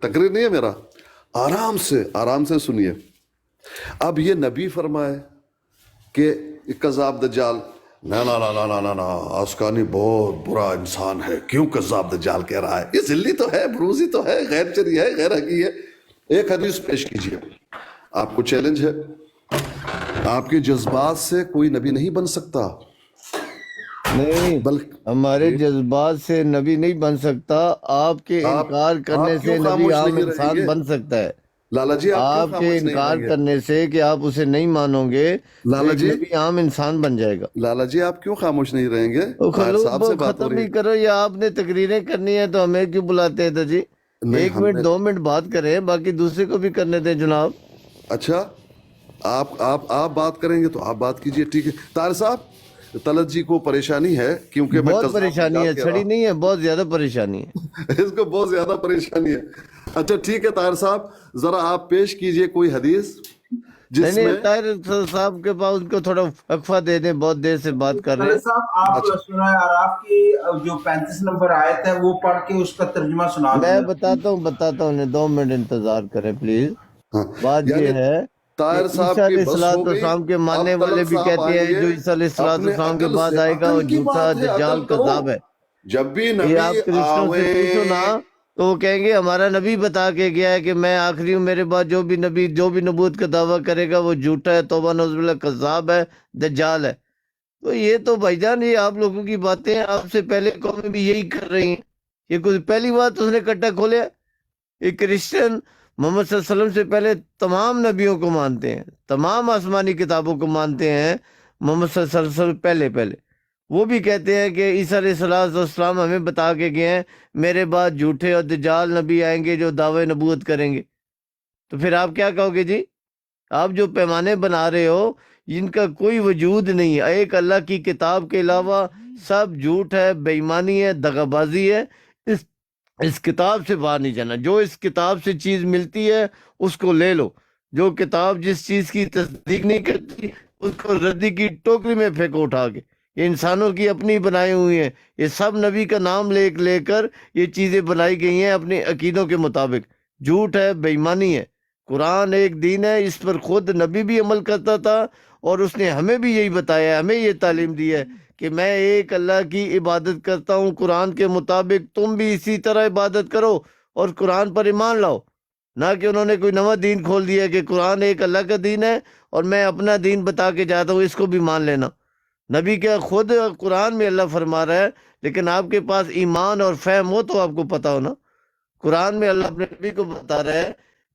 تقریر نہیں ہے میرا، آرام سے سنیے. اب یہ نبی فرمائے کہ کذاب دجال، نا نا نا نا نا نا نا آسکانی بہت برا انسان ہے، کیوں کذاب دجال کہہ رہا ہے؟ یہ ذلی تو ہے، بروزی تو ہے، غیر شرعی ہے، غیر حقیقی ہے. ایک حدیث پیش کیجئے. آپ کو چیلنج ہے، آپ کے جذبات سے کوئی نبی نہیں بن سکتا. نہیں، بلکہ ہمارے جذبات سے نبی نہیں بن سکتا، آپ کے انکار کرنے آپ سے کیوں نبی خاموش عام نہیں رہیں انسان گے؟ بن سکتا ہے. لالا جی آپ کیوں آپ کے خاموش نہیں انکار رہیں گے؟ کرنے سے کہ آپ اسے نہیں مانو گے تو لالا ایک جی نبی عام انسان بن جائے گا. لالا جی آپ کیوں خاموش نہیں رہیں گے؟ تو طاہر خلوص صاحب سے بات ہو ختم رہی ہی ہے. کرو، یا آپ نے تقریریں کرنی ہے تو ہمیں کیوں بلاتے ہیں؟ تو جی نہیں 1 ہم منٹ نے 2 منٹ بات کریں، باقی دوسرے کو بھی کرنے دیں جناب. اچھا آپ بات کریں گے تو آپ بات کیجئے، ٹھیک ہے. طاہر صاحب، طلعت جی کو پریشانی ہے کیونکہ میں بہت قذاب پریشانی دجال ہے، کہہ رہا چھڑی نہیں ہے، بہت زیادہ پریشانی ہے. ہوں. اس کو بہت زیادہ پریشانی ہے. اچھا ٹھیک ہے طاہر صاحب، ذرا آپ پیش کیجئے کوئی حدیث نہیں جس میں. طاہر صاحب کے پاس ان کو تھوڑا وقفہ دے دیں، بہت دیر سے بات کر رہے طلعت ہیں. صاحب آپ اچھا سورہ اعراف کی جو 35 نمبر آیت ہے وہ پڑھ کے اس کا ترجمہ سنا میں دیں. بتاتا ہوں انہیں، 2 منٹ انتظار کریں پلیز. ہاں، بات یہ یعنی ہے کہ طاہر عیسیٰ صاحب کی علیہ بس ہو گئی. السلام کے ماننے اب والے طلعت بھی صاحب کہتے آئیں ہیں گے جو عیسیٰ علیہ اپنے السلام کے عقل بعد سے. آئے گا وہ عقل کی جھوٹا بات ہے، دجال عقل کرو. کذاب ہے. جب بھی یہ نبی آپ کرسچنوں سے پوچھو نا آوے. تو وہ کہیں گے ہمارا نبی بتا کے گیا ہے کہ میں آخری ہوں، میرے بعد جو بھی نبی جو بھی نبوت کا دعویٰ کرے گا وہ جھوٹا ہے، توبہ نعوذ باللہ، کذاب ہے، دجال ہے. تو یہ تو بھائی جان یہ آپ لوگوں کی باتیں ہیں، آپ سے پہلے قومیں بھی یہی کر رہی ہیں. یہ کوئی پہلی بات اس نے کٹا کھولیا؟ ایک کرسچن محمد صلی اللہ علیہ وسلم سے پہلے تمام نبیوں کو مانتے ہیں، تمام آسمانی کتابوں کو مانتے ہیں. محمد صلی اللہ علیہ وسلم پہلے وہ بھی کہتے ہیں کہ عیسیٰ علیہ السلام ہمیں بتا کے گئے ہیں میرے بعد جھوٹے اور دجال نبی آئیں گے جو دعوے نبوت کریں گے. تو پھر آپ کیا کہو گے جی؟ آپ جو پیمانے بنا رہے ہو ان کا کوئی وجود نہیں ہے. ایک اللہ کی کتاب کے علاوہ سب جھوٹ ہے، بے ایمانی ہے، دغا بازی ہے. اس کتاب سے باہر نہیں جانا. جو اس کتاب سے چیز ملتی ہے اس کو لے لو. جو کتاب جس چیز کی تصدیق نہیں کرتی اس کو ردی کی ٹوکری میں پھینکو اٹھا کے. یہ انسانوں کی اپنی بنائی ہوئی ہیں، یہ سب نبی کا نام لے کر یہ چیزیں بنائی گئی ہیں اپنے عقیدوں کے مطابق. جھوٹ ہے، بے ایمانی ہے. قرآن ایک دین ہے، اس پر خود نبی بھی عمل کرتا تھا اور اس نے ہمیں بھی یہی بتایا ہے، ہمیں یہ تعلیم دی ہے کہ میں ایک اللہ کی عبادت کرتا ہوں قرآن کے مطابق، تم بھی اسی طرح عبادت کرو اور قرآن پر ایمان لاؤ. نہ کہ انہوں نے کوئی نواں دین کھول دیا کہ قرآن ایک اللہ کا دین ہے اور میں اپنا دین بتا کے جاتا ہوں، اس کو بھی مان لینا. نبی کیا خود قرآن میں اللہ فرما رہا ہے، لیکن آپ کے پاس ایمان اور فہم ہو تو آپ کو پتا ہو نا. قرآن میں اللہ اپنے نبی کو بتا رہا ہے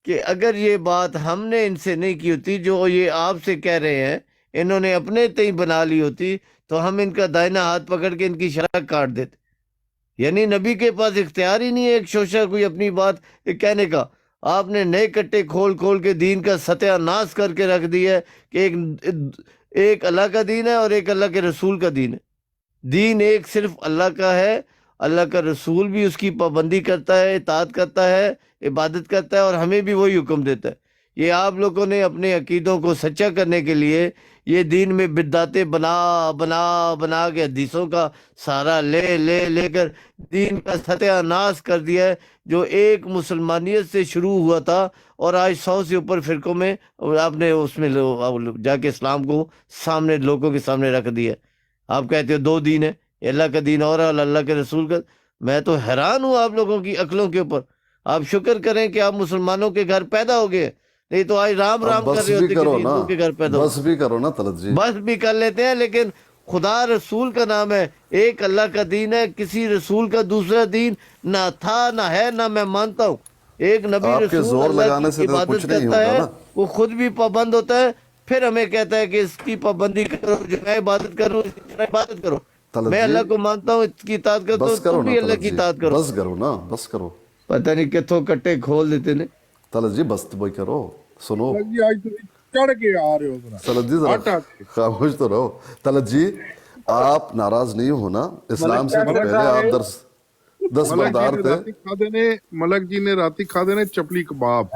کہ اگر یہ بات ہم نے ان سے نہیں کی ہوتی جو یہ آپ سے کہہ رہے ہیں، انہوں نے اپنے تئیں بنا لی ہوتی تو ہم ان کا دائنا ہاتھ پکڑ کے ان کی شرح کاٹ دیتے. یعنی نبی کے پاس اختیار ہی نہیں ہے ایک شوشہ کوئی اپنی بات کہنے کا. آپ نے نئے کٹے کھول کے دین کا ستیہ ناش کر کے رکھ دی ہے کہ ایک اللہ کا دین ہے اور ایک اللہ کے رسول کا دین ہے. دین ایک صرف اللہ کا ہے، اللہ کا رسول بھی اس کی پابندی کرتا ہے، اطاعت کرتا ہے، عبادت کرتا ہے اور ہمیں بھی وہی حکم دیتا ہے. یہ آپ لوگوں نے اپنے عقیدوں کو سچا کرنے کے لیے یہ دین میں بدعتیں بنا کے حدیثوں کا سہارا لے کر دین کا ستیہ ناش کر دیا ہے جو ایک مسلمانیت سے شروع ہوا تھا اور آج 100 سے اوپر فرقوں میں آپ نے اس میں جا کے اسلام کو سامنے لوگوں کے سامنے رکھ دیا. آپ کہتے ہو 2 دین ہے، اللہ کا دین اور اللہ کے رسول کا. میں تو حیران ہوں آپ لوگوں کی عقلوں کے اوپر. آپ شکر کریں کہ آپ مسلمانوں کے گھر پیدا ہو گئے، نہیں تو آج رام اب کر بس رہے بھی ہوتے کرو کسی نا، ہندو کے گھر پیدا ہو. بس بھی کرو نا طلعت جی. بس بھی کر لیتے ہیں، لیکن خدا رسول کا نام ہے، ایک اللہ کا دین ہے، کسی رسول کا دوسرا دین نہ تھا نہ ہے نہ میں مانتا ہوں. ایک نبی آپ کے رسول زور اللہ لگانے سے کی تو کچھ عبادت نہیں کرتا ہوگا ہے، نا. وہ خود بھی پابند ہوتا ہے، پھر ہمیں کہتا ہے کہ اس کی پابندی کرو، جو میں عبادت کروں اس کی طرح عبادت کرو. طلعت میں جی اللہ کو مانتا ہوں، اس کی اطاعت کرتا بس ہوں، کرو تم نا بھی اللہ طلعت کی جی، اطاعت کرو. بس کرو نا، بس کرو. پتہ نہیں کتوں کٹے کھول دیتے نے. طلعت جی بس تو بھائی کرو، سنو. طلعت جی آج تو چڑھ کے آ رہے ہو ذرا، طلعت جی ذرا ہٹ کے خاموش تو رہو. طلعت جی آپ ناراض نہیں ہونا، اسلام سے تو ملک پہلے آپ دس بردار تھے. ملک جی نے راتی کھا دینے چپلی کباب.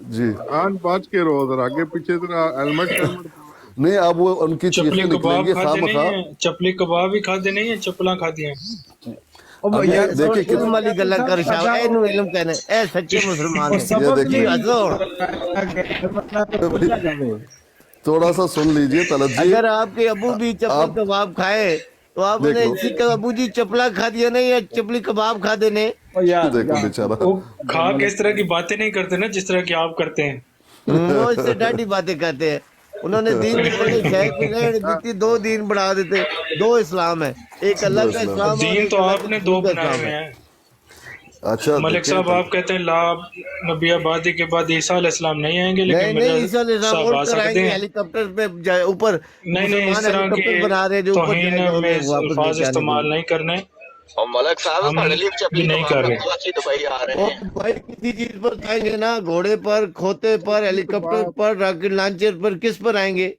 جی آن باز کے رہو ذرا، آگے پیچھے ذرا ہیلمٹ نہیں، اب وہ ان کی چپلی چیخیں نکلیں کباب گی کھاتے نہیں خواہ. ہیں، چپلی کباب ہی کھاتے نہیں ہیں، چپلاں کھاتی ہیں. ਉਹ अब यार देखिए कि इल्म वाली गल्लां कर शाह ਇਹਨੂੰ ਇਲਮ ਕਹਿੰਦੇ ਇਹ ਸੱਚੇ ਮੁਸਲਮਾਨ ਨੇ ये देखिए थोड़ा सा सुन लीजिए तलत जी। अगर आपके अबू भी चपल कबाब खाए तो आपने देख लो। इसी का अबू जी चपला खा दिया नहीं या चपली कबाब खा देने देखो बेचारा खा के इस तरह की बातें नहीं करते ना जिस तरह की आप करते हैं। वो इससे डाटी बातें करते हैं। उन्होंने दीन की बड़ी शय की देती, दो दीन बढ़ा देते, दो इस्लाम है, एक अल्लाह का इस्लाम और दीन एक तो अल्लाह आपने के दो रसूल का बनाए इस्लाम हुए है। हैं। अच्छा मलिक देखिए, साहब आप कहते हैं ला नबी आबादी के बाद ईसा अलैहिस्सलाम नहीं आएंगे, नहीं लेकिन नहीं मिर्जा ईसा अलैहिस्सलाम साहब आ उड़ कर सकते आएंगे हैं। हेलीकॉप्टर पे ऊपर नहीं नहीं, इस मुसलमान तरह हेलीकॉप्टर बना रहे हैं जो ऊपर तौहीन जाएंगे में उन्हें वापस अल्फाज लेके आने इस्तेमाल के लिए। नहीं करने, और मलक साहब हम पढ़ ली चपली भी नहीं कर रहे। दुबई आ रहे और हैं। भाई किसी चीज पर आएंगे ना, घोड़े पर, खोते पर, हेलीकॉप्टर पर, रॉकेट लॉन्चर पर, किस पर आएंगे?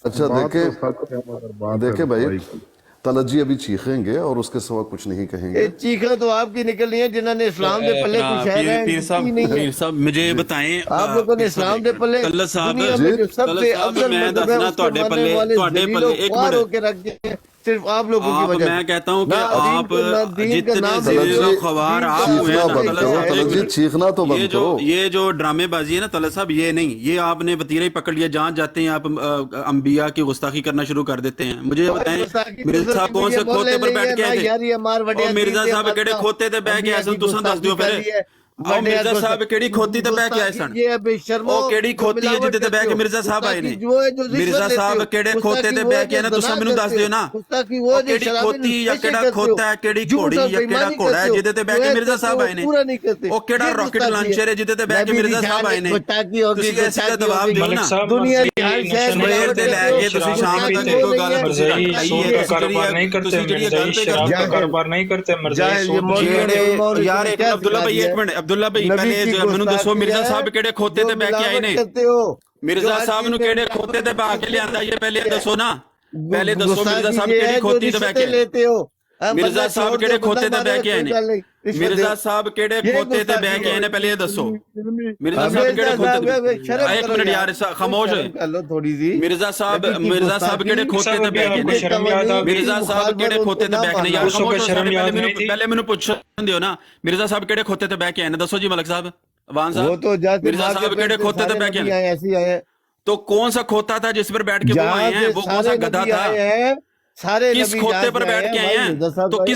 अच्छा बात देखे तो सच है, मगर बात देखे है भाई दुबई की। तलत जी अभी चीखेंगे और उसके सिवा कुछ नहीं कहेंगे। ये चीखा तो आपकी निकल रही है जिन्होंने इस्लाम के पल्ले कुछ है पीर साहब, नहीं है। पीर साहब मुझे बताएं, आप लोगों ने इस्लाम के पल्ले तलत साहब, दुनिया में जो सबसे तलत साहब, अफजल मैं मजहब है दसना उसको ਤੁਹਾਡੇ मानने पल्ले, वाले ਤੁਹਾਡੇ जलीलो पल्ले, एक ख्वार मिनट। होके रख दिए सिर्फ आप लोगों की आप, वजह मैं कहता हूँ कि ना दीन आप को, ना दीन का जितने नाम तलत ज़िलो जी ख़वार आप हुए चीखना हैं ना बंद तलत करो, साहब, एक तलत जी मिनट। चीखना तो बंद करो। ये जो ड्रामेबाजी है ना तलत साहब, ये नहीं, ये आपने वतीरा ही पकड़ लिया, जहाँ जाते हैं आप अंबिया की गुस्ताखी करना शुरू कर देते हैं। मुझे बताएं मिर्जा साहब कौन से खोते पर बैठ के आए थे? और मिर्जा साहब केड़े खोते ते बैठ के आए सन, तुसां दस दियो फिर। और मिर्जा साहब केड़ी खोती ते बैठ के आए सन? ਉਹ ਕਿਹੜੀ ਖੋਤੀ ਹੈ ਜਿਹਦੇ ਤੇ ਬਹਿ ਕੇ ਮਿਰਜ਼ਾ ਸਾਹਿਬ ਆਏ ਨੇ? ਮਿਰਜ਼ਾ ਸਾਹਿਬ ਕਿਹੜੇ ਖੋਤੇ ਤੇ ਬਹਿ ਕੇ ਆਏ ਨੇ, ਤੁਸੀਂ ਮੈਨੂੰ ਦੱਸ ਦਿਓ ਨਾ। ਉਹ ਕਿਹੜੀ ਖੋਤੀ ਜਾਂ ਕਿਹੜਾ ਖੋਤਾ ਹੈ, ਕਿਹੜੀ ਘੋੜੀ ਜਾਂ ਕਿਹੜਾ ਘੋੜਾ ਹੈ ਜਿਹਦੇ ਤੇ ਬਹਿ ਕੇ ਮਿਰਜ਼ਾ ਸਾਹਿਬ ਆਏ ਨੇ? ਉਹ ਕਿਹੜਾ ਰਾਕਟ ਲਾਂਚਰ ਹੈ ਜਿਹਦੇ ਤੇ ਬਹਿ ਕੇ ਮਿਰਜ਼ਾ ਸਾਹਿਬ ਆਏ ਨੇ? ਤੁਸੀਂ ਐਸੀ ਦਾ ਜਵਾਬ ਦਿਓ मलिक ਨਾ। साहब दुनिया की मसीही हर शहर में ਸਵੇਰ ਤੇ ਲੈ ਕੇ ਤੁਸੀਂ ਸ਼ਾਮ ਤੱਕ ਇੱਕੋ ਗੱਲ मरज़ई ਆਈ सूद ਹੈ। का कारोबार नहीं करते, ਤੁਸੀਂ ਜਿਹੜੀ ਗੱਲ मरज़ई ਤੇ शराब का जाहिल। कारोबार नहीं करते, मरज़ई जाहिल, ये सूद मौलवी ਜਿਹੜੇ ਯਾਰ ਇੱਕ ਅਬਦੁੱਲਾ ਭਾਈ, ਇੱਕ ਮਿੰਟ ਅਬਦੁੱਲਾ ਭਾਈ, नबी ਪਹਿਲੇ की ਮੈਨੂੰ ਦੱਸੋ गुस्ताखी ਮਿਰਜ਼ਾ है, ਸਾਹਿਬ ਕਿਹੜੇ ਖੋਤੇ ਤੇ जो ਬਹਿ ਕੇ ਆਏ मिलावट ਨੇ? करते हो, ਮਿਰਜ਼ਾ जो ਸਾਹਿਬ ਨੂੰ आदमी ਕਿਹੜੇ पे ਖੋਤੇ ਤੇ ਬਹਿ ਕੇ ਲਿਆਂਦਾ, ਇਹ ਪਹਿਲੇ ਦੱਸੋ ਨਾ। ਪਹਿਲੇ ਦੱਸੋ गुस्ताखी ਮਿਰਜ਼ਾ ਸਾਹਿਬ ये ਕਿਹੜੀ है जो ਖੋਤੀ ਤੇ ਬਹਿ रिश्वतें ਕੇ? लेते हो। ਮਿਰਜ਼ਾ ਸਾਹਿਬ ਕਿਹੜੇ ਖੋਤੇ ਤੇ ਬਹਿ ਕੇ ਆਏ ਨੇ? ਮਿਰਜ਼ਾ ਸਾਹਿਬ ਕਿਹੜੇ ये ਖੋਤੇ ਤੇ गुस्ताखी ਬਹਿ ਕੇ ਆਏ ਨੇ, ਪਹਿਲੇ ਇਹ ਦੱਸੋ। ਮਿਰਜ਼ਾ अब ਸਾਹਿਬ मिर्जा ਕਿਹੜੇ साहब, ਖੋਤੇ शर्म ਤੇ? ਇੱਕ करो ਮਿੰਟ यार, ਯਾਰ ਖਾਮੋਸ਼ ਹੋਏ। कर लो थोड़ी सी। ਮਿਰਜ਼ਾ ਸਾਹਿਬ ਕਿਹੜੇ ਖੋਤੇ ਤੇ ਬਹਿ ਕੇ आपको ਨੇ? शर्म याद आ गई? ਮਿਰਜ਼ਾ ਸਾਹਿਬ ਕਿਹੜੇ ਖੋਤੇ ਤੇ ਬਹਿ ਕੇ ਨੇ? ਯਾਰ दूसरों पे ਖਾਮੋਸ਼ ਹੋ शर्म ਸਾਡੇ, याद नहीं थी। ਪਹਿਲੇ ਮੈਨੂੰ ਪੁੱਛਣ ਦਿਓ ਨਾ। ਮਿਰਜ਼ਾ ਸਾਹਿਬ ਕਿਹੜੇ ਖੋਤੇ ਤੇ ਬਹਿ ਕੇ ਆਏ ਨੇ, ਦੱਸੋ ਜੀ ਮਲਕ ਸਾਹਿਬ, ਅਵਾਨ वो ਸਾਹਿਬ। तो जाते मिर्जा माँ के साहब पेट केड़े से खोते सारे ते बैठ नबी के? आए, ऐसे ही आए हैं। तो कौन सा खोता था जिस पर बैठ के वो आए हैं? वो कौन सा सारे गधा नबी था? आए हैं, सारे किस नबी खोते जहाँ पर से बैठ के आए भाई मिर्जा हैं? साहब तो आए।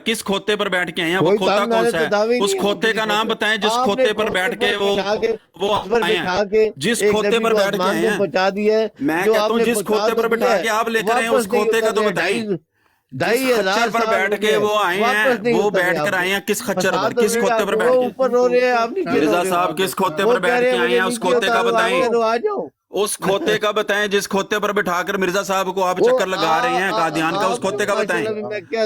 किस खोते पर बैठ के आए हैं? वो कोई खोता सामने कौन वाले सा तो दावे है? ही उस नहीं खोते है का नाम बताएं जिस आपने खोते पर बैठ के वो बिठा के, वो उस पर आए बिठा हैं। के जिस एक खोते नबी पर को बैठ के आसमान आए में हैं। पहुंचा दिया है, मैं जो कहता हूँ आपने जिस पहुंचा खोते पर तो बिठा दिया के है, आप लेकर आए हैं, उस वापस नहीं खोते का तो उतरने, बताएं। ढाई किस हजार खच्चर पर साल बैठ हो के गए, वो आए वापस हैं, नहीं वो उतरे बैठ कर आप। आए हैं किस खच्चर बता पर, तो किस रहे खोते आप, पर वो बैठ के? ऊपर रो रहे हैं, आप नीचे रो मिर्जा रहे हो। साहब किस खोते वो पर कह बैठ रहे के हैं, आए हैं, मुझे उस खोते का नीचे उतारो, बताएं। तो आ जाओ। उस खोते का बताएं जिस खोते पर बिठाकर मिर्जा साहब को आप चक्कर लगा रहे हैं कादियान का, उस खोते का बताएं।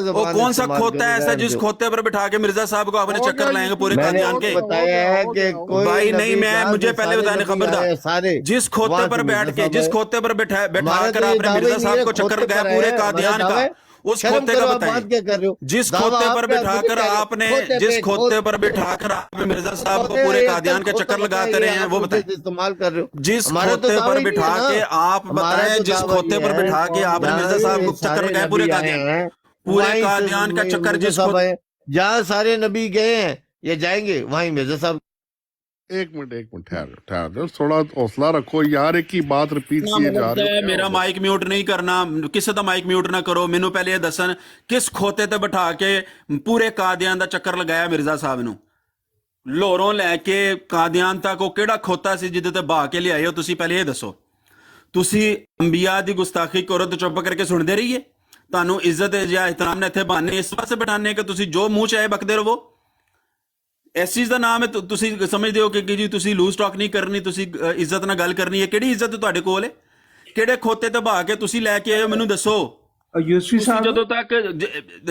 वो कौन सा खोता है ऐसा जिस खोते पर बिठा के मिर्जा साहब को आपने चक्कर लगाएंगे पूरे मैंने कादियान के? बताया है कि कोई भाई नहीं, नबी मैं जहाँ मुझे से पहले सारे बताने नबी खबरदार। आए हैं, सारे जिस खोते वहाँ पर से बैठ मिर्जा के, जिस साहब खोते पर बैठा हमारे कर तो ये आपने दावे मिर्जा नहीं साहब है, को चक्कर खोते लगाया पर पूरे है, कादियान हमारा का, दावा है। उस शर्म खोते करो, का आप बात क्या कर रहे हो? बताएं। जिस दावा खोते आप पर क्या बिठाकर खुद कह रहे हो? आपने खोते जिस पे, खोते पर बिठाकर आपने मिर्जा साहब को खोते पूरे एक कादियान के खोता चक्कर बताइए, लगाते रहे हैं, आप वो उसे बताएं। इस्तेमाल कर रहे हो। जिस हमारा तो खोते दावा पर ही नहीं बिठा है ना। के आप हमारा बताएं, तो जिस दावा खोते ये पर है, बिठा के आपने मिर्जा साहब को चक्कर सारे लगाया पूरे नबी आए कादियान, हैं, पूरे वहीं से कादियान का चक्कर मिर्जा जिस साहब खोते आए। जहाँ सारे नबी गए हैं ये जाएंगे, वहीं मिर्जा साहब। एक मिनट ठहर थोड़ा हौसला रखो यार, एक ही बात रिपीट किए जा रहे हो। मेरा माइक म्यूट नहीं करना, किसी ਦਾ ਮਾਈਕ ਮਿਊਟ ਨਾ ਕਰੋ। ਮੈਨੂੰ ਪਹਿਲੇ ਇਹ ਦੱਸਣ ਕਿਸ ਖੋਤੇ ਤੇ ਬਿਠਾ ਕੇ ਪੂਰੇ ਕਾਦੀਆਨ ਦਾ ਚੱਕਰ ਲਗਾਇਆ ਮਿਰਜ਼ਾ ਸਾਹਿਬ ਨੂੰ, ਲੋਹਰੋਂ ਲੈ ਕੇ ਕਾਦੀਆਨ ਤੱਕ ਉਹ ਕਿਹੜਾ ਖੋਤਾ ਸੀ ਜਿਹਦੇ ਤੇ ਬਹਾ ਕੇ ਲਿਆਏ ਹੋ? ਤੁਸੀਂ ਪਹਿਲੇ ਇਹ ਦੱਸੋ। ਤੁਸੀਂ ਅੰਬੀਆ ਦੀ ਗੁਸਤਾਖੀ ਕਰੋ ਤੇ ਚੁੱਪ ਕਰਕੇ ਸੁਣਦੇ ਰਹੀਏ? ਤੁਹਾਨੂੰ ਇੱਜ਼ਤ ਜਾਂ ਇhtਰਾਮ ਨੇ ਇੱਥੇ ਬਹਾਨੇ ਇਸ ਵਾਸਤੇ ਬਿਠਾਣੇ ਕਿ ਤੁਸੀਂ ਜੋ ਮੂੰਹ ਚਾਹੇ ਬਕਦੇ ਰਹੋ? ਇਸ ਚੀਜ਼ ਦਾ ਨਾਮ ਹੈ ਤੁਸੀਂ ਸਮਝਦੇ ਹੋ ਕਿ ਜੀ ਤੁਸੀਂ ਲੂਜ਼ ਟਾਕ ਨਹੀਂ ਕਰਨੀ, ਤੁਸੀਂ ਇੱਜ਼ਤ ਨਾਲ ਗੱਲ ਕਰਨੀ ਹੈ? ਕਿਹੜੀ ਇੱਜ਼ਤ ਤੁਹਾਡੇ ਕੋਲ ਹੈ? ਕਿਹੜੇ ਖੋਤੇ ਤੇ ਬਹਾ ਕੇ ਤੁਸੀਂ ਲੈ ਕੇ ਆਏ ਹੋ ਮੈਨੂੰ ਦੱਸੋ। यूसुफी ਤੁਸੀਂ साहब ਜਦੋਂ तक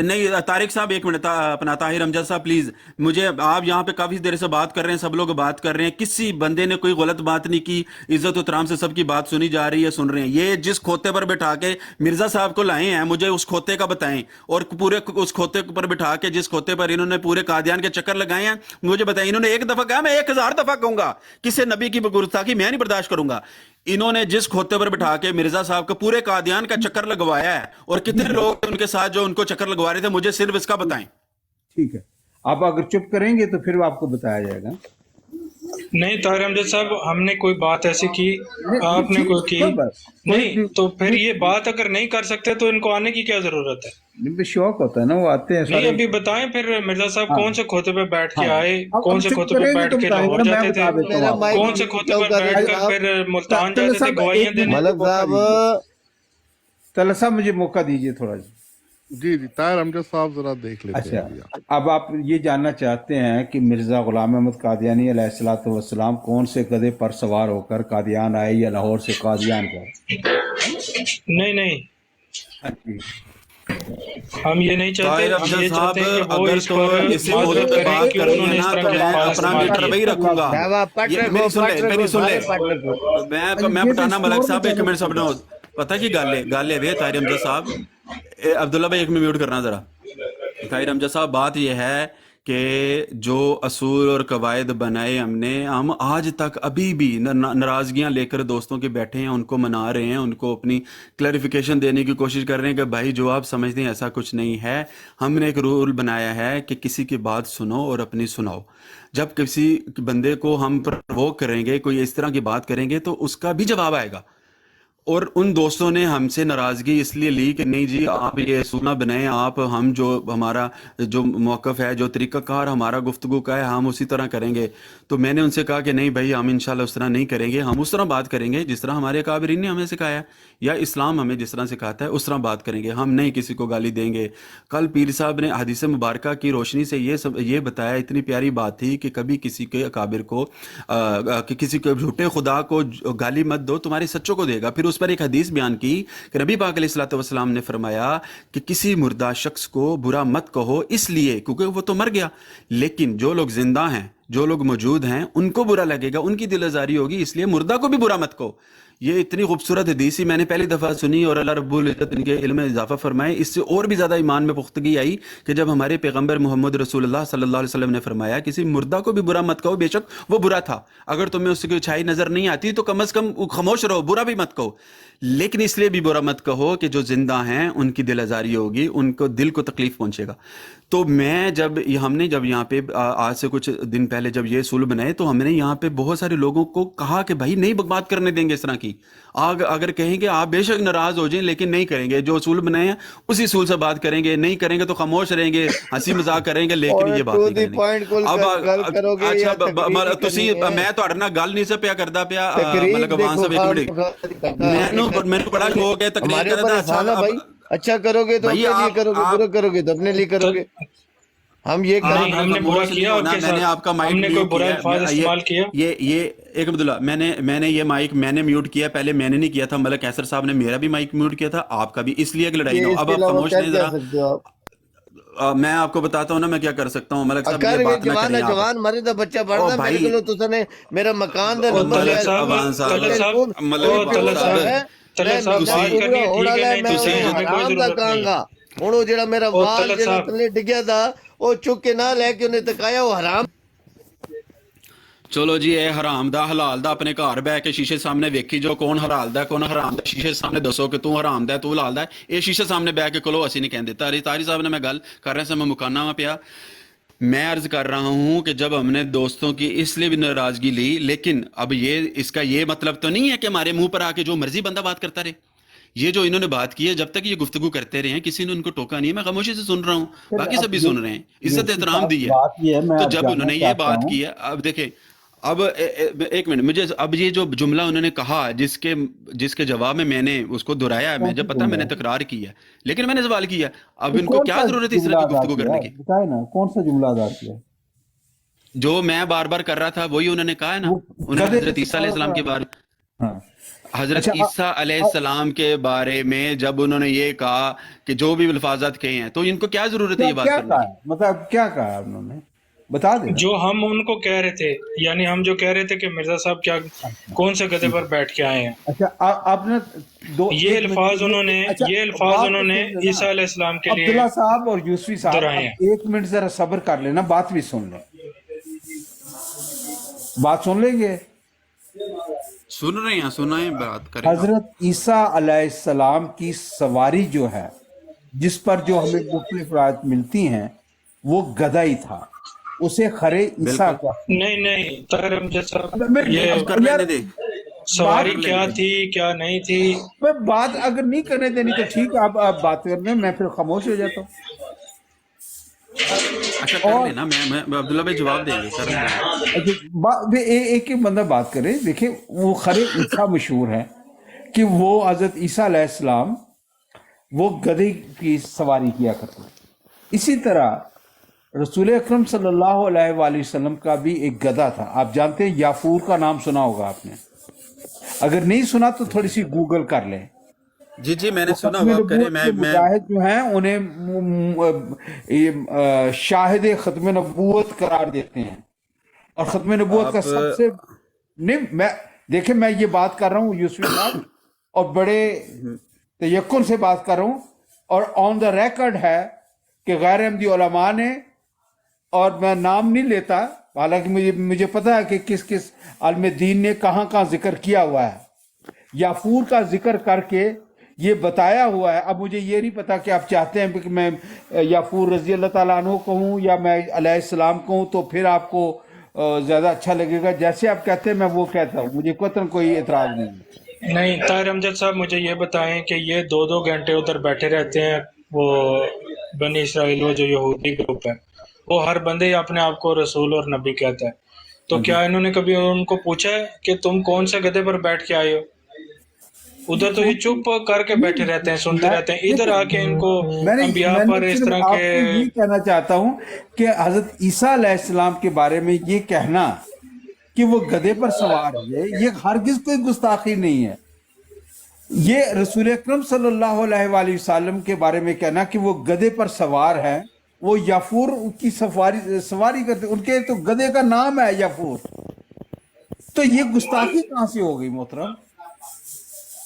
नहीं तारिक साहब एक मिनट अपना ताहिर अमजद साहब प्लीज, मुझे आप यहाँ पे काफी देर से बात कर रहे हैं, सब लोग बात कर रहे हैं, किसी बंदे ने कोई गलत बात नहीं की, इज्जत उतराम से सबकी बात सुनी जा रही है, सुन रहे हैं। ये जिस खोते पर बिठा के मिर्जा साहब को लाए हैं, मुझे उस खोते का बताएं, और पूरे उस खोते पर बिठा के जिस खोते पर इन्होंने पूरे कादियान के चक्कर लगाए हैं मुझे बताएं। इन्होंने एक दफा कहा, मैं 1000 दफा कहूंगा किसी नबी की गुस्ताखी मैं नहीं बर्दाश्त करूंगा। इन्होंने जिस खोते पर बिठा के मिर्जा साहब का पूरे कादियान का चक्कर लगवाया है, और कितने लोग उनके साथ जो उनको चक्कर लगवा रहे थे, मुझे सिर्फ इसका बताएं। ठीक है, आप अगर चुप करेंगे तो फिर आपको बताया जाएगा। नहीं ताहिर अमजद साहब, हमने कोई बात ऐसी की, आपने कोई की नहीं, तो फिर ये बात अगर नहीं कर सकते तो इनको आने की क्या जरूरत है? शौक होता है ना, वो आते हैं नहीं, सारे। अभी बताएं फिर मिर्जा साहब कौन से खोते पे बैठ के आए, अब कौन से चुप खोते पे करेंगे बैठ तो के बताएंगे लाहौर ना, मैं जाते बता थे, देता हूँ आपको। कौन से खोते पर बैठ कर फिर मुल्तान तलत जाते थे साहब, गवाहियां एक देने? मलक साहब, तलत साहब मुझे मौका दीजिए थोड़ा सा। जी जी, ताहिर अमजद साहब जरा देख लेते अच्छा, हैं। अब आप ये जानना चाहते हैं कि मिर्जा गुलाम अहमद कादियानी अलैहिस्सलातु वस्सलाम कौन से गधे पर सवार होकर कादियान आए या लाहौर से कादियान गए? नहीं नहीं, हाँ जी। हम ये नहीं चाहते, ताहिर हम अमजद ये साहब, चाहते हैं कि वो अगर इस तो पर इसी माजरत मौजूद पे करें बात कि करनी है उन्होंने इस ना, तरह तो के मैं अल्फाज अपना इस्तेमाल मीटर किए। वही रखूंगा। मेरी सुन ले, मेरी सुन ले, मैं बताना मलक साहब, एक मिनट सबने पता की गल है ताहिर अमजद साहब, अब्दुल्ला भाई एक मिनट म्यूट करना जरा। ताहिर अमजद साहब, बात यह है कि जो असूल और कवायद बनाए हमने, हम आज तक अभी भी नाराज़गियाँ लेकर दोस्तों के बैठे हैं, उनको मना रहे हैं, उनको अपनी क्लैरिफिकेशन देने की कोशिश कर रहे हैं कि भाई जो आप समझते हैं ऐसा कुछ नहीं है। हमने एक रूल बनाया है कि किसी की बात सुनो और अपनी सुनाओ। जब किसी बंदे को हम प्रोवोक करेंगे, कोई इस तरह की बात करेंगे, तो उसका भी जवाब आएगा। और उन दोस्तों ने हमसे नाराज़गी इसलिए ली कि नहीं जी, आप ये सूना बनाएं, आप हम जो हमारा जो मौक़िफ़ है, जो तरीक़ाकार हमारा गुफ्तगू का है, हम उसी तरह करेंगे। तो मैंने उनसे कहा कि नहीं भाई, हम इंशाल्लाह उस तरह नहीं करेंगे, हम उस तरह बात करेंगे जिस तरह हमारे काबिरीन ने हमें सिखाया है, या इस्लाम हमें जिस तरह सिखाता है उस तरह बात करेंगे। हम नहीं किसी को गाली देंगे। कल पीर साहब ने हदीस मुबारक की रोशनी से ये बताया, इतनी प्यारी बात थी कि कभी किसी के अकाबिर को कि किसी के झूठे खुदा को गाली मत दो, तुम्हारे सच्चों को देगा। फिर उस पर एक हदीस बयान की कि नबी पाक अलैहिस्सलातु वस्सलाम ने फरमाया कि किसी मुर्दा शख्स को बुरा मत कहो, इसलिए क्योंकि वो तो मर गया, लेकिन जो लोग जिंदा हैं, जो लोग मौजूद हैं, उनको बुरा लगेगा, उनकी दिल आज़ारी होगी, इसलिए मुर्दा को भी बुरा मत कहो। ये इतनी खूबसूरत हदीस ही मैंने पहली दफ़ा सुनी, और अल्लाह रब्बुल इज़्ज़त इनके इल्म में इजाफा फरमाए। इससे और भी ज़्यादा ईमान में पुख्तगी आई कि जब हमारे पैगंबर मोहम्मद रसूलुल्लाह सल्लल्लाहु अलैहि वसल्लम ने फरमाया किसी मुर्दा को भी बुरा मत कहो, बेशक वो बुरा था, अगर तुम्हें उसकी कोई अच्छाई नज़र नहीं आती तो कम से कम खामोश रहो, बुरा भी मत कहो। लेकिन इसलिए भी बुरा मत कहो कि जो जिंदा हैं उनकी दिल आज़ारी होगी, उनको दिल को तकलीफ पहुंचेगा। तो मैं हमने जब यहाँ पे आज से कुछ दिन पहले जब ये सूल बनाए, तो हमने यहाँ पे बहुत सारे लोगों को कहा कि भाई नहीं बात करने देंगे इस तरह की। अगर कहेंगे आप बेशक नाराज हो जाएं, लेकिन नहीं करेंगे, जो सूल बनाए हैं उसी सूल से बात करेंगे, नहीं करेंगे तो खामोश रहेंगे, हंसी मजाक करेंगे, लेकिन ये बात नहीं करेंगे। अच्छा तुसी मैं ਤੁਹਾਡੇ ਨਾਲ ਗੱਲ ਨਹੀਂ ਸੀ ਪਿਆ ਕਰਦਾ ਪਿਆ, ਮਤਲਬ ਗਵਾਨ ਸਾਹਿਬ ਇੱਕ ਮਿੰਟ, ਮੈਨੂੰ बड़ा शौक है तकरीर करने का। भाई अच्छा करोगे तो अपने लिए करोगे, बुरा करोगे तो अपने लिए करोगे। हम ये हमने बुरा किया, मैंने आपका माइक म्यूट किया, ये एक अब्दुल्ला, मैंने ये माइक मैंने म्यूट किया, पहले मैंने नहीं किया था, मलक कैसर साहब ने मेरा भी माइक म्यूट किया था, आपका भी, इसलिए एक लड़ाई ना हो। अब आप खामोश नहीं जरा, मैं आपको बताता हूँ ना मैं क्या कर सकता हूँ। मलक साहब ये बात ना करें, जवान मरे तो बच्चा पढ़ना मेरे को तो सने मेरा मकान दे नंबर ले अवान साहब ਹੁਣ ਉਹ ਜਿਹੜਾ ਮੇਰਾ ਵਾਲ ਜਿਹੜਾ ਥੱਲੇ ਡਿੱਗਿਆ ਦਾ ਉਹ ਚੁੱਕ ਕੇ ਨਾ ਲੈ ਕੇ ਉਹਨੇ ਤਕਾਇਆ, ਉਹ ਹਰਾਮ। ਚਲੋ ਜੀ, ਇਹ ਹਰਾਮ ਦਾ ਹਲਾਲ ਦਾ ਆਪਣੇ ਘਰ ਬਹਿ ਕੇ ਸ਼ੀਸ਼ੇ ਸਾਹਮਣੇ ਵੇਖੀ ਜੋ ਕੌਣ ਹਲਾਲ ਦਾ ਕੌਣ ਹਰਾਮ ਦਾ, ਸ਼ੀਸ਼ੇ ਸਾਹਮਣੇ ਦੱਸੋ ਕਿ ਤੂੰ ਹਰਾਮ ਦਾ ਤੂੰ ਹਲਾਲ ਦਾ। ਇਹ ਸ਼ੀਸ਼ੇ ਸਾਹਮਣੇ ਬਹਿ ਕੇ ਕੋਲੋਂ ਅਸੀਂ ਨਹੀਂ ਕਹਿੰਦੇ। ਤਾਰੀ ਸਾਹਿਬ ने मैं गल कर रहे से मैं मुकाना वहाँ पिया, मैं अर्ज कर रहा हूँ कि जब हमने दोस्तों की इसलिए भी नाराजगी ली, लेकिन अब इसका ये मतलब तो नहीं है कि हमारे मुंह पर आके जो मर्जी बंदा बात करता रहे। ये जो इन्होंने बात की है, जब तक ये गुफ्तगू करते रहे हैं, किसी ने उनको टोका नहीं है, मैं खामोशी से सुन रहा हूँ, बाकी सभी सुन रहे हैं, इज्जत एहतराम दी है। तो जब उन्होंने ये बात की है, अब देखें, अब एक मिनट, मुझे अब ये जो जुमला उन्होंने कहा जिसके जवाब में मैंने उसको दोहराया है, मुझे पता मैंने तकरार की है, लेकिन मैंने सवाल किया, अब इनको क्या जरूरत है इस तरह की गुफ्तगू करने की? बताए ना कौन सा जुमला अदा किया? जो मैं बार बार कर रहा था वही उन्होंने कहा है ना, उन्होंने हजरत ईसा अलैहिस्सलाम के बारे, हजरत ईसा अलैहिस्सलाम के बारे में जब उन्होंने ये कहा कि जो भी अल्फाजात कहे हैं, तो इनको क्या जरूरत है ये बात करने की? मतलब क्या कहा उन्होंने, बता दे। जो हम उनको कह रहे थे, यानी हम जो कह रहे थे कि मिर्जा साहब क्या कौन से गधे पर बैठ के आए हैं। अच्छा, आपने ये अल्फाज उन्होंने ईसा अलैहिस्सलाम के लिए अब्दुल्ला साहब और यूसुफी साहब, एक मिनट जरा सब्र कर लेना, बात भी सुन लें, बात सुन लेंगे। सुन रहे हैं, सुनाए, बात करें। हजरत ईसा अलैहिस्सलाम की सवारी जो है, जिस पर जो हमें मुख्तलिफ रायत मिलती हैं, वो गधा ही था, उसे खरे ईसा बिल्कुल। का। नहीं नहीं ताहिर अहमद साहब, मैं ये अब कर यार लेने दे। सवारी कर क्या लेने दे। थी क्या नहीं थी। मैं बात अगर नहीं करने देनी तो ठीक है, आप बात करने, मैं फिर खामोश हो जाता हूँ। अच्छा कर और लेना, मैं अब्दुल्ला भाई जवाब देंगे, कर लेना। एक एक बंदा बात करे। देखिए, वो खरे ईसा मशहूर है कि वो हजरत ईसा अलैहिस्सलाम वो गधे की सवारी किया करते थे। इसी तरह रसूल अकरम सल्लल्लाहु अलैहि वसल्लम का भी एक गधा था। आप जानते हैं, याफूर का नाम सुना होगा आपने, अगर नहीं सुना तो थोड़ी सी गूगल कर लें। जी जी मैंने वो सुना, खत्म वो आप करें। नबूवत के मैं मुजाहिद जो हैं उन्हें शाहिद खत्म नबूवत करार देते हैं। और खत्म नबूवत का आप सबसे नहीं, मैं देखिए, मैं ये बात कर रहा हूँ यूसुफ साहब, और बड़े तयक्कुन से बात कर रहा हूँ, और ऑन द रिकॉर्ड है कि गैर अहमदी उलमा ने, और मैं नाम नहीं लेता, हालांकि मुझे पता है कि किस किस आलिम दीन ने कहाँ कहाँ जिक्र किया हुआ है, याफूर का जिक्र करके ये बताया हुआ है। अब मुझे ये नहीं पता कि आप चाहते हैं कि मैं याफूर रजी अल्लाह ताला अन्हु कहूँ या मैं अलैहिस्सलाम कहूँ, तो फिर आपको ज़्यादा अच्छा लगेगा। जैसे आप कहते हैं मैं वो कहता हूँ, मुझे कतई कोई एतराज़ नहीं है। नहीं ताहिर अमजद साहब, मुझे ये बताएं कि ये 2-2 घंटे उधर बैठे रहते हैं, वो बनी इसराइल, वो जो यहूदी ग्रुप है, वो हर बंदे ही अपने आप को रसूल और नबी कहता है। तो क्या इन्होंने कभी उनको पूछा है कि तुम कौन से गधे पर बैठ के आए हो? उधर तो ये चुप करके बैठे रहते हैं, सुनते रहते हैं, इधर आके इनको अंबिया पर इस सिर्फ तरह आपको के। ये कहना चाहता हूँ कि हजरत ईसा अलैहिस्सलाम के बारे में ये कहना कि वो गधे पर सवार है, ये हरगिज कोई गुस्ताखी नहीं है। ये रसूल अकरम सल्लल्लाहु अलैहि वसल्लम के बारे में कहना कि वो गधे पर सवार है, वो याफूर की सवारी करते, उनके तो गधे का नाम है याफूर, तो ये गुस्ताखी कहाँ से हो गई मोहतरम?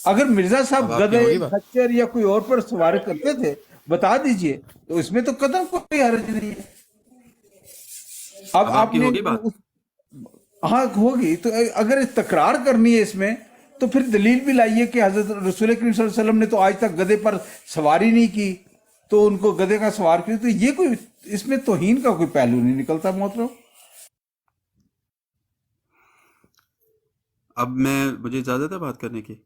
अगर मिर्जा साहब अब आपकी गधे, होगी बात। खच्चर या कोई और पर सवारी करते थे, बता दीजिए, तो इसमें तो कदम कोई हर्ज नहीं है। अब अब आपकी आपने होगी बात। हाँ होगी, तो अगर तकरार करनी है इसमें, तो फिर दलील भी लाइए कि हजरत रसूल करीम सल्लल्लाहु अलैहि वसल्लम ने तो आज तक गधे पर सवारी नहीं की, तो उनको गधे का सवार किया। तो ये कोई, इसमें तौहीन का कोई पहलू नहीं निकलता मोहतरम। अब मुझे इजाजत है बात करने की।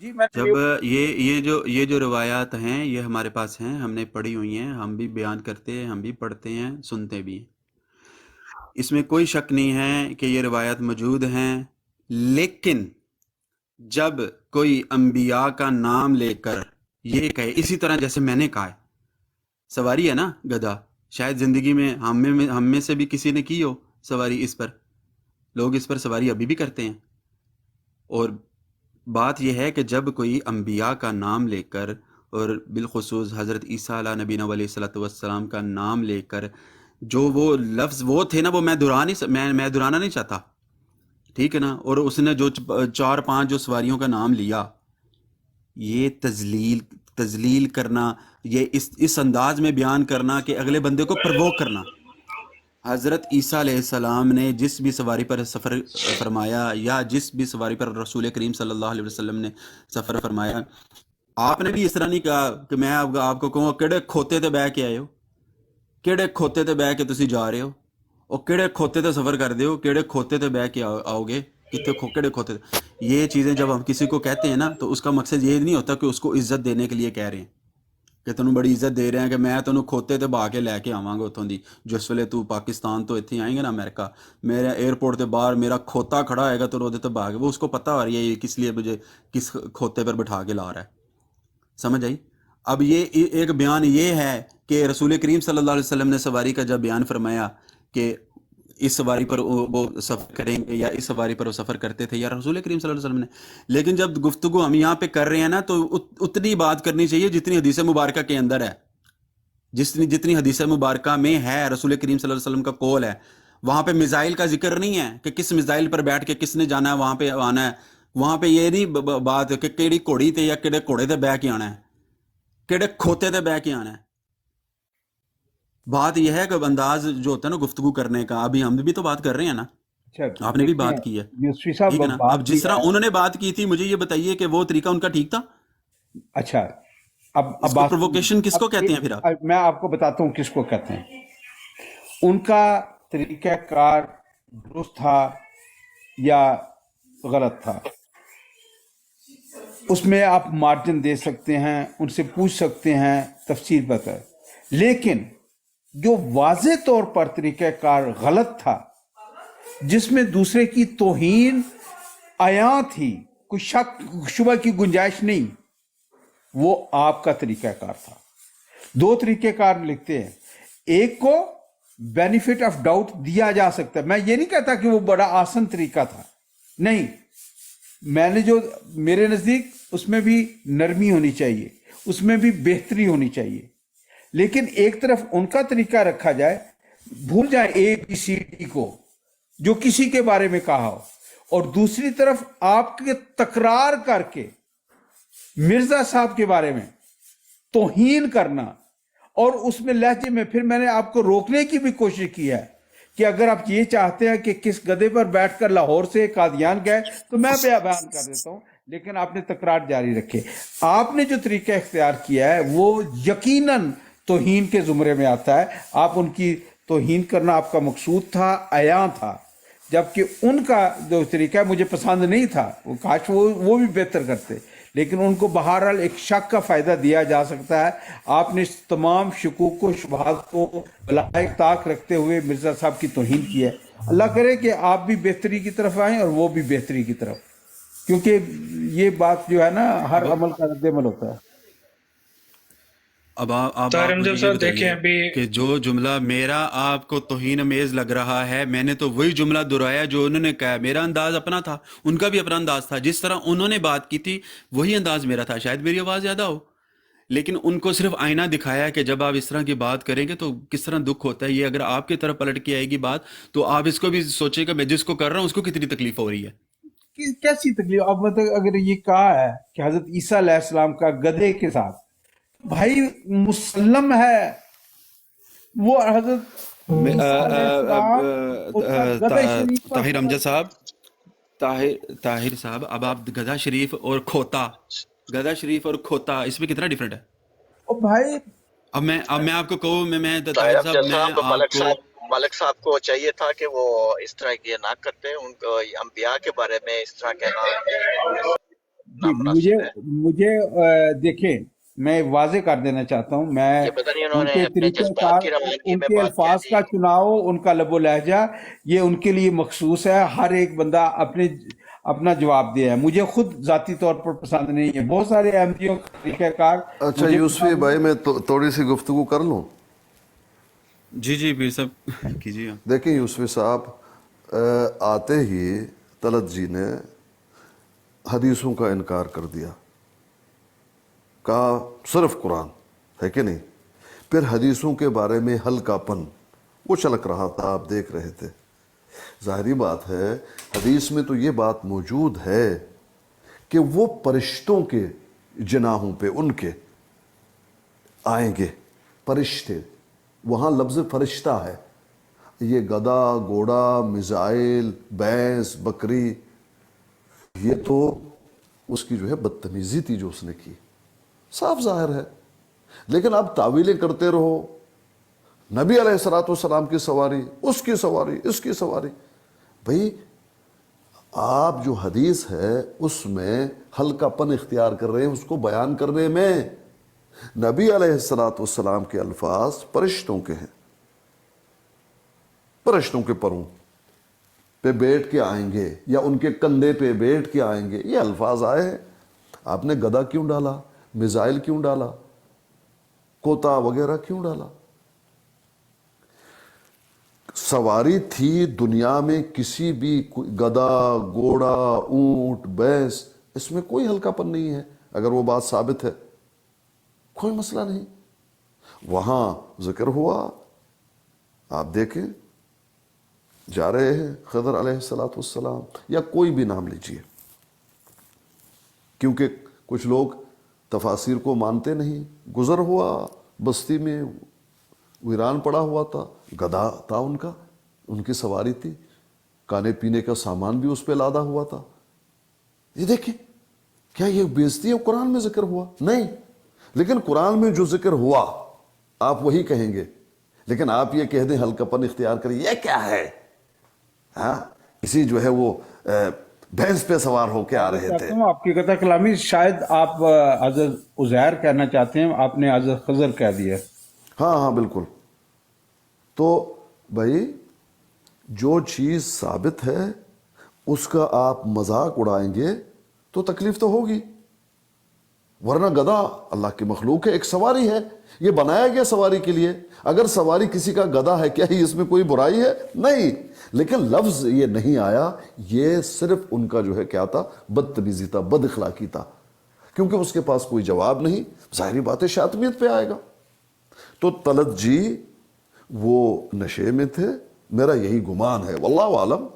जी मैं जब ये जो रिवायात हैं, ये हमारे पास हैं, हमने पढ़ी हुई हैं, हम भी बयान करते हैं, हम भी पढ़ते हैं, सुनते भी हैं। इसमें कोई शक नहीं है कि ये रिवायात मौजूद हैं। लेकिन जब कोई अंबिया का नाम लेकर ये कहे, इसी तरह जैसे मैंने कहा है, सवारी है ना गधा, शायद जिंदगी में हम में से भी किसी ने की हो सवारी इस पर, लोग इस पर सवारी अभी भी करते हैं। और बात यह है कि जब कोई अंबिया का नाम लेकर, और बिलखुसूस हज़रत ईसा अला नबीना अलैहिस्सलातु वस्सलाम का नाम लेकर, जो वो लफ्ज़ वो थे ना, वो मैं दोहराना नहीं चाहता, ठीक है ना। और उसने जो 4-5 जो सवारियों का नाम लिया, ये तजलील करना, ये इस अंदाज में बयान करना कि अगले बंदे को प्रवोक करना। हज़रत ईसा अलैहिस्सलाम ने जिस भी सवारी पर सफ़र फरमाया, या जिस भी सवारी पर रसूल करीम सल्लल्लाहु अलैहि वसल्लम ने सफ़र फरमाया, आपने भी इस तरह नहीं कहा कि मैं आपको कहूँ किहड़े खोते ते बह के आए हो, किहड़े खोते ते बह के तुसी जा रहे हो, और किहड़े खोते ते सफ़र कर दे हो, किहड़े खोते ते बह के आओगे, कितने किहड़े खोते। ये चीज़ें जब हम किसी को कहते हैं ना, तो उसका मकसद ये नहीं होता कि उसको इज्जत देने के लिए कह रहे हैं कि तैनूं बड़ी इज्जत दे रहे हैं कि मैं तैनूं खोते ते बहा के लैके आवांगा उत्थों दी, जिस वेले तू पाकिस्तान तो इत्थे आएंगे ना अमेरिका, मेरे एयरपोर्ट के बाहर मेरा खोता खड़ा होएगा, तो ओहदे ते बहा के, वो उसको पता हो रही है ये किस लिए मुझे किस खोते पर बिठा के ला रहा है। समझ आई? अब ये एक बयान ये है कि रसूल करीम सल्लल्लाहु अलैहि वसल्लम ने सवारी का जब बयान फरमाया कि इस सवारी पर वो सफ़र करेंगे, या इस सवारी पर वो सफ़र करते थे, या रसूल करीम सल्लल्लाहु अलैहि वसल्लम ने। लेकिन जब गुफ्तगू हम यहाँ पे कर रहे हैं ना, तो उतनी बात करनी चाहिए जितनी हदीस मुबारक के अंदर है, जितनी हदीस मुबारक में है, रसूल करीम सल्लल्लाहु अलैहि वसल्लम का कौल है। वहाँ पे मिसाइल का जिक्र नहीं है कि किस मिसाइल पर बैठ के किसने जाना है, वहाँ पे आना है। वहाँ पे ये नहीं बात कि केड़ी घोड़ी ते या केड़े घोड़े ते बह के आना है, केड़े खोते ते बह के आना है। बात यह है कि अंदाज जो होता है ना गुफ्तगू करने का, अभी हम भी तो बात कर रहे हैं ना, اچھا آپ نے بھی دیکھیں بات کی ہے، یوسفی صاحب ٹھیک ہے نا؟ بات اب جس یہ طرح ہے، انہوں نے بات کی تھی، مجھے یہ بتائیے کہ وہ طریقہ ان کا ٹھیک تھا؟ اچھا اب اس کو بات پرووکیشن کس کو کہتے ہیں پھر آپ؟ اب میں آپ کو بتاتا ہوں کس کو کہتے ہیں. ان کا طریقہ کار درست تھا یا غلط تھا، اس میں آپ مارجن دے سکتے ہیں، ان سے پوچھ سکتے ہیں تفصیل بتائے، لیکن جو واضح طور پر طریقہ کار غلط تھا، جس میں دوسرے کی توہین عیاں تھی، کوئی شک شبہ کی گنجائش نہیں، وہ آپ کا طریقہ کار تھا. دو طریقہ کار لکھتے ہیں، ایک کو بینیفٹ آف ڈاؤٹ دیا جا سکتا ہے. میں یہ نہیں کہتا کہ وہ بڑا آسان طریقہ تھا، نہیں، میں نے جو میرے نزدیک اس میں بھی نرمی ہونی چاہیے، اس میں بھی بہتری ہونی چاہیے. لیکن ایک طرف ان کا طریقہ رکھا جائے، بھول جائیں اے بی سی ڈی کو جو کسی کے بارے میں کہا ہو، اور دوسری طرف آپ کے تکرار کر کے مرزا صاحب کے بارے میں توہین کرنا، اور اس میں لہجے میں پھر میں نے آپ کو روکنے کی بھی کوشش کی ہے کہ اگر آپ یہ چاہتے ہیں کہ کس گدھے پر بیٹھ کر لاہور سے قادیان گئے تو میں بیان کر دیتا ہوں، لیکن آپ نے تکرار جاری رکھے. آپ نے جو طریقہ اختیار کیا ہے وہ یقیناً توہین کے زمرے میں آتا ہے. آپ ان کی توہین کرنا آپ کا مقصود تھا، عیاں تھا، جبکہ ان کا جو طریقہ ہے مجھے پسند نہیں تھا. وہ کاش وہ بھی بہتر کرتے، لیکن ان کو بہرحال ایک شک کا فائدہ دیا جا سکتا ہے. آپ نے تمام شکوک و شبہات کو بلائق طاق رکھتے ہوئے مرزا صاحب کی توہین کی ہے. اللہ کرے کہ آپ بھی بہتری کی طرف آئیں اور وہ بھی بہتری کی طرف، کیونکہ یہ بات جو ہے نا ہر عمل کا رد عمل ہوتا ہے. اب آپ طاہر مجھے امجد یہ صاحب دیکھیں بتائیے ابھی کہ جو جملہ میرا آپ کو توہین امیز لگ رہا ہے، میں نے تو وہی جملہ دہرایا جو انہوں نے کہا. میرا انداز اپنا تھا، ان کا بھی اپنا انداز تھا. جس طرح انہوں نے بات کی تھی وہی انداز میرا تھا. شاید میری آواز زیادہ ہو، لیکن ان کو صرف آئینہ دکھایا کہ جب آپ اس طرح کی بات کریں گے تو کس طرح دکھ ہوتا ہے. یہ اگر آپ کی طرف پلٹ کے آئے گی بات تو آپ اس کو بھی سوچیں کہ میں جس کو کر رہا ہوں اس کو کتنی تکلیف ہو رہی ہے. کیسی تکلیف؟ اب مطلب اگر یہ کہا ہے کہ حضرت عیسیٰ علیہ السلام کا گدھے کے ساتھ، بھائی مسلم ہے وہ حضرت عیسیٰ علیہ السلام اس کا گدھے شریف پر طاہر امجد صاحب، طاہر صاحب، اب آپ گدھا شریف اور کھوتا اس میں کتنا ڈیفرنٹ ہے؟ او بھائی اب میں آپ کو کہوں، میں طاہر طاہر صاحب، امجد میں صاحب، آپ کو ملک صاحب کو چاہیے تھا کہ وہ اس طرح یہ نہ کرتے. ان کو انبیاء کے بارے میں اس طرح کہنا جی، مجھے نامناسب ہے. دیکھیں میں واضح کر دینا چاہتا ہوں، میں یہ پتہ نہیں انہوں ان نے کے اپنے طریقہ جذبات کار، کی روانگی ان میں کے بات کہہ الفاظ دی. کا چناؤ، ان کا لب و لہجہ، یہ ان کے لیے مخصوص ہے. ہر ایک بندہ اپنا جواب دے ہے. مجھے خود ذاتی طور پر پسند نہیں ہے، بہت سارے احمدیوں کا طریقہ کار اچھا مجھے یوسفی پسند بھائی، نہیں. میں تھوڑی سی گفتگو کر لوں. جی پیر صاحب کیجیے. دیکھیں یوسفی صاحب، آتے ہی طلعت جی نے حدیثوں کا انکار کر دیا، کہا صرف قرآن ہے کہ نہیں. پھر حدیثوں کے بارے میں ہلکا پن وہ چھلک رہا تھا، آپ دیکھ رہے تھے. ظاہری بات ہے حدیث میں تو یہ بات موجود ہے کہ وہ فرشتوں کے جناحوں پہ ان کے آئیں گے فرشتے. وہاں لفظ فرشتہ ہے. یہ گدھا، گھوڑا، میزائل، بھینس، بکری، یہ تو اس کی جو ہے بدتمیزی تھی جو اس نے کی، صاف ظاہر ہے. لیکن آپ تعویلیں کرتے رہو، نبی علیہ السلام کی سواری، اس کی سواری، اس کی سواری. بھئی آپ جو حدیث ہے اس میں ہلکا پن اختیار کر رہے ہیں اس کو بیان کرنے میں. نبی علیہ السلام کے الفاظ فرشتوں کے ہیں، فرشتوں کے پروں پہ بیٹھ کے آئیں گے یا ان کے کندھے پہ بیٹھ کے آئیں گے، یہ الفاظ آئے ہیں. آپ نے گدھا کیوں ڈالا، میزائل کیوں ڈالا، کوتا وغیرہ کیوں ڈالا؟ سواری تھی دنیا میں کسی بھی، گدھا، گھوڑا، اونٹ، بھینس، اس میں کوئی ہلکا پن نہیں ہے. اگر وہ بات ثابت ہے کوئی مسئلہ نہیں. وہاں ذکر ہوا، آپ دیکھیں جا رہے ہیں خضر علیہ السلام یا کوئی بھی نام لیجئے، کیونکہ کچھ لوگ تفاسیر کو مانتے نہیں. گزر ہوا بستی میں، ویران پڑا ہوا تھا، گدھا تھا ان کا، ان کی سواری تھی. کھانے پینے کا سامان بھی اس پہ لادا ہوا تھا. یہ دیکھیں کیا یہ بےزتی ہے قرآن میں ذکر ہوا؟ نہیں. لیکن قرآن میں جو ذکر ہوا آپ وہی کہیں گے, لیکن آپ یہ کہہ دیں ہلکاپن اختیار کریں یہ کیا ہے. ہاں اسی جو ہے وہ بھینس پہ سوار ہو کے آ رہے تھے. آپ کی قطع کلامی شاید آپ حضرت عزیر کہنا چاہتے ہیں, آپ نے حضرت خضر کہہ دیا. ہاں ہاں بالکل. تو بھائی جو چیز ثابت ہے اس کا آپ مذاق اڑائیں گے تو تکلیف تو ہوگی, ورنہ گدھا اللہ کی مخلوق ہے, ایک سواری ہے, یہ بنایا گیا سواری کے لیے. اگر سواری کسی کا گدھا ہے کیا ہی اس میں کوئی برائی ہے؟ نہیں. لیکن لفظ یہ نہیں آیا, یہ صرف ان کا جو ہے کیا تھا, بدتمیزی تھا, بد اخلاقی تھا, کیونکہ اس کے پاس کوئی جواب نہیں. ظاہری بات ہے شاطمیت پہ آئے گا. تو طلعت جی وہ نشے میں تھے, میرا یہی گمان ہے, واللہ عالم.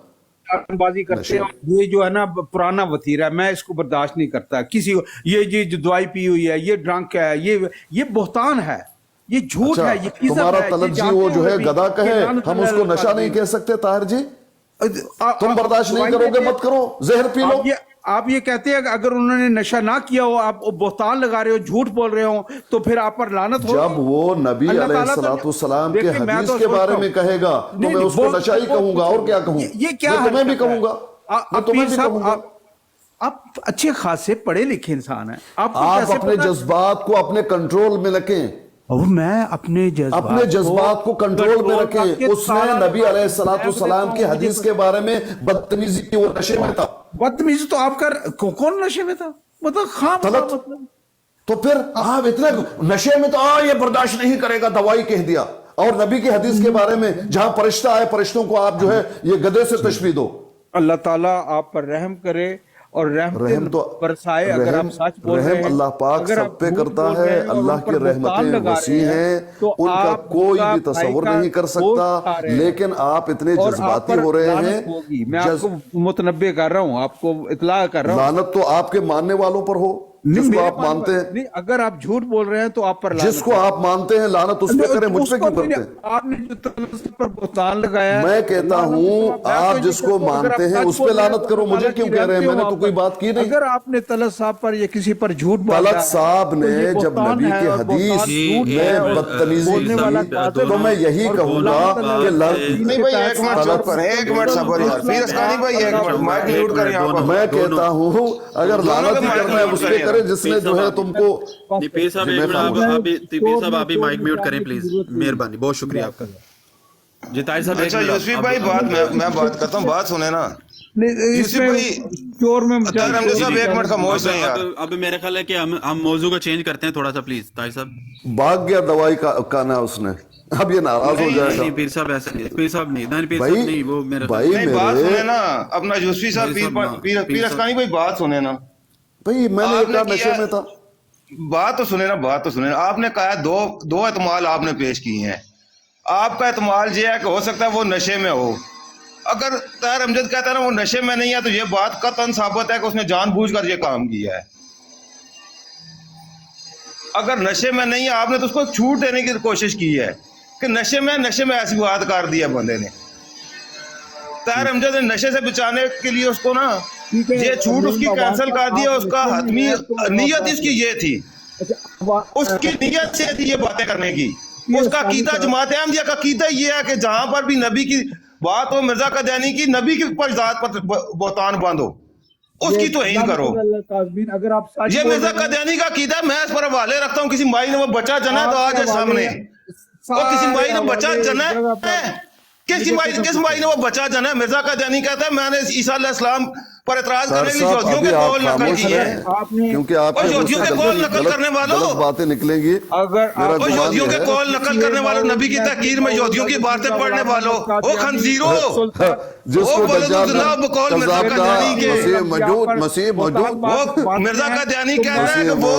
بازی کرتے ہیں, یہ جو ہے نا پرانا وتیرہ ہے, میں اس کو برداشت نہیں کرتا. کسی کو یہ جو دوائی پی ہوئی ہے, یہ ڈرنک ہے, یہ بہتان ہے, یہ جھوٹ ہے, یہ کذب ہے. تمہارا طلعت جی وہ جو ہے گدھا کہے, ہم اس کو نشہ نہیں کہہ سکتے. طاہر جی تم برداشت نہیں کرو گے, مت کرو, زہر پی لو. آپ یہ کہتے ہیں کہ اگر انہوں نے نشہ نہ کیا ہو, آپ بہتان لگا رہے ہو, جھوٹ بول رہے ہو, تو پھر آپ پر لعنت ہو. جب وہ نبی علیہ السلام کے حدیث کے بارے میں کہے گا تو میں اس کو نشہ ہی کہوں گا, اور کیا کہوں. یہ کیا میں تمہیں بھی کہوں گا, میں تمہیں بھی کہوں گا. آپ اچھے خاصے پڑھے لکھے انسان ہیں, آپ اپنے جذبات کو اپنے کنٹرول میں رکھیں. میں اپنے جذبات کو کنٹرول میں رکھیں. اس نے نبی علیہ السلام کی حدیث کے بارے میں بدتمیزی کی, وہ نشے میں تھا. بدتمیزی تو آپ کا کون نشے میں تھا؟ مطلب خام غلط. تو پھر آپ اتنے نشے میں تو یہ برداشت نہیں کرے گا, دوائی کہہ دیا. اور نبی کی حدیث کے بارے میں جہاں فرشتہ آئے, فرشتوں کو آپ جو ہے یہ گدھے سے تشبیہ دو. اللہ تعالیٰ آپ پر رحم کرے اور رحم تو برسائے. اگر آپ سچ بول رہے ہیں, رحم اللہ پاک سب پہ کرتا ہے. اللہ کی رحمتیں وسیع ہیں, ان کا کوئی بھی تصور نہیں کر سکتا. لیکن آپ اتنے جذباتی ہو رہے ہیں. میں آپ کو متنبہ کر رہا ہوں, آپ کو اطلاع کر رہا ہوں. لعنت تو آپ کے ماننے والوں پر ہو جس کو آپ مانتے ہیں. اگر آپ جھوٹ بول رہے ہیں تو آپ پر لعنت, جس کو آپ مانتے ہیں لعنت اس پہ کریں, مجھ پہ کیوں کرتے ہیں؟ آپ نے جو طلعت پر بہتان لگایا, میں کہتا ہوں آپ جس کو مانتے ہیں اس پہ لعنت کرو, مجھے کیوں کہہ رہے ہیں؟ میں نے تو کوئی بات کی نہیں. اگر آپ نے طلعت صاحب پر یا کسی پر جھوٹ بولا, طلعت صاحب نے جب نبی کے حدیث میں بدتمیزی کی تو میں یہی کہوں گا کہ میں کہتا ہوں اگر لعنت ہی کرنا ہے اس پہ کرے جس نے جو ہے تم کو. پیر صاحب آپ بھی مائک میوٹ کریں پلیز, مہربانی, بہت شکریہ آپ کا. جی طاہر صاحب. اچھا یوسفی بھائی میں بات کرتا ہوں, بات سنیں نا. ایک منٹ خاموش رہیں یار. اب میرا خیال ہے کہ ہم موضوع کو چینج کرتے ہیں تھوڑا سا پلیز. طاہر صاحب بھاگ گیا دوائی کانا اس نے, اب یہ ناراض ہو جائے گا. پیر صاحب ایسا نہیں, پیر صاحب نہیں, وہ میرا بات سنیں نا اپنا یوسفی صاحب, پیر اسکانی بھائی بات سنیں نا. بھائی میں نے کہا نشے میں تھا. بات تو سنیں نا. آپ نے کہا دو احتمال آپ نے پیش کیے ہیں. آپ کا احتمال یہ ہے کہ ہو سکتا ہے وہ نشے میں ہو. اگر طاہر امجد کہتا ہے نا وہ نشے میں نہیں ہے تو یہ بات قطعاً ثابت ہے کہ اس نے جان بوجھ کر یہ کام کیا ہے. اگر نشے میں نہیں ہے, آپ نے تو اس کو چھوٹ دینے کی کوشش کی ہے کہ نشے میں ایسی بات کر دی ہے بندے نے. طاہر امجد نے نشے سے بچانے کے لیے اس کو نا یہ چھوٹ اس کی کینسل کر دیا. اس کا حتمی نیت اس کی یہ تھی, اس کی نیت سے تھی یہ باتیں کرنے کی. اس کا عقیدہ جماعت احمدیہ کا عقیدہ یہ ہے کہ جہاں پر بھی نبی کی بات ہو, مرزا قادیانی کی نبی کی پر ذات پر بہتان باندھو, اس کی توہین کرو. یہ مرزا قادیانی کا عقیدہ, میں اس پر حوالے رکھتا ہوں. کسی مائی نے وہ بچہ جنا ہے تو آج ہے سامنے, اور کسی مائی نے بچہ جنا ہے, کس مائی نے وہ بچہ جنا ہے. مرزا قادیانی کہتا ہے میں نے عیسیٰ علیہ السلام پر اعتراض کرنے کے لیے یہودیوں کے قول نقل کی ہے. کیونکہ آپ یہودیوں کے قول نقل کرنے والوں باتیں نکلیں گی. یہودیوں کے قول نقل کرنے والوں, نبی کی تحقیر میں یہودیوں کی باتیں پڑھنے والوں, وہ خنزیروں, جس کو مسیح موجود, وہ مرزا قادیانی کہتا ہے کہ وہ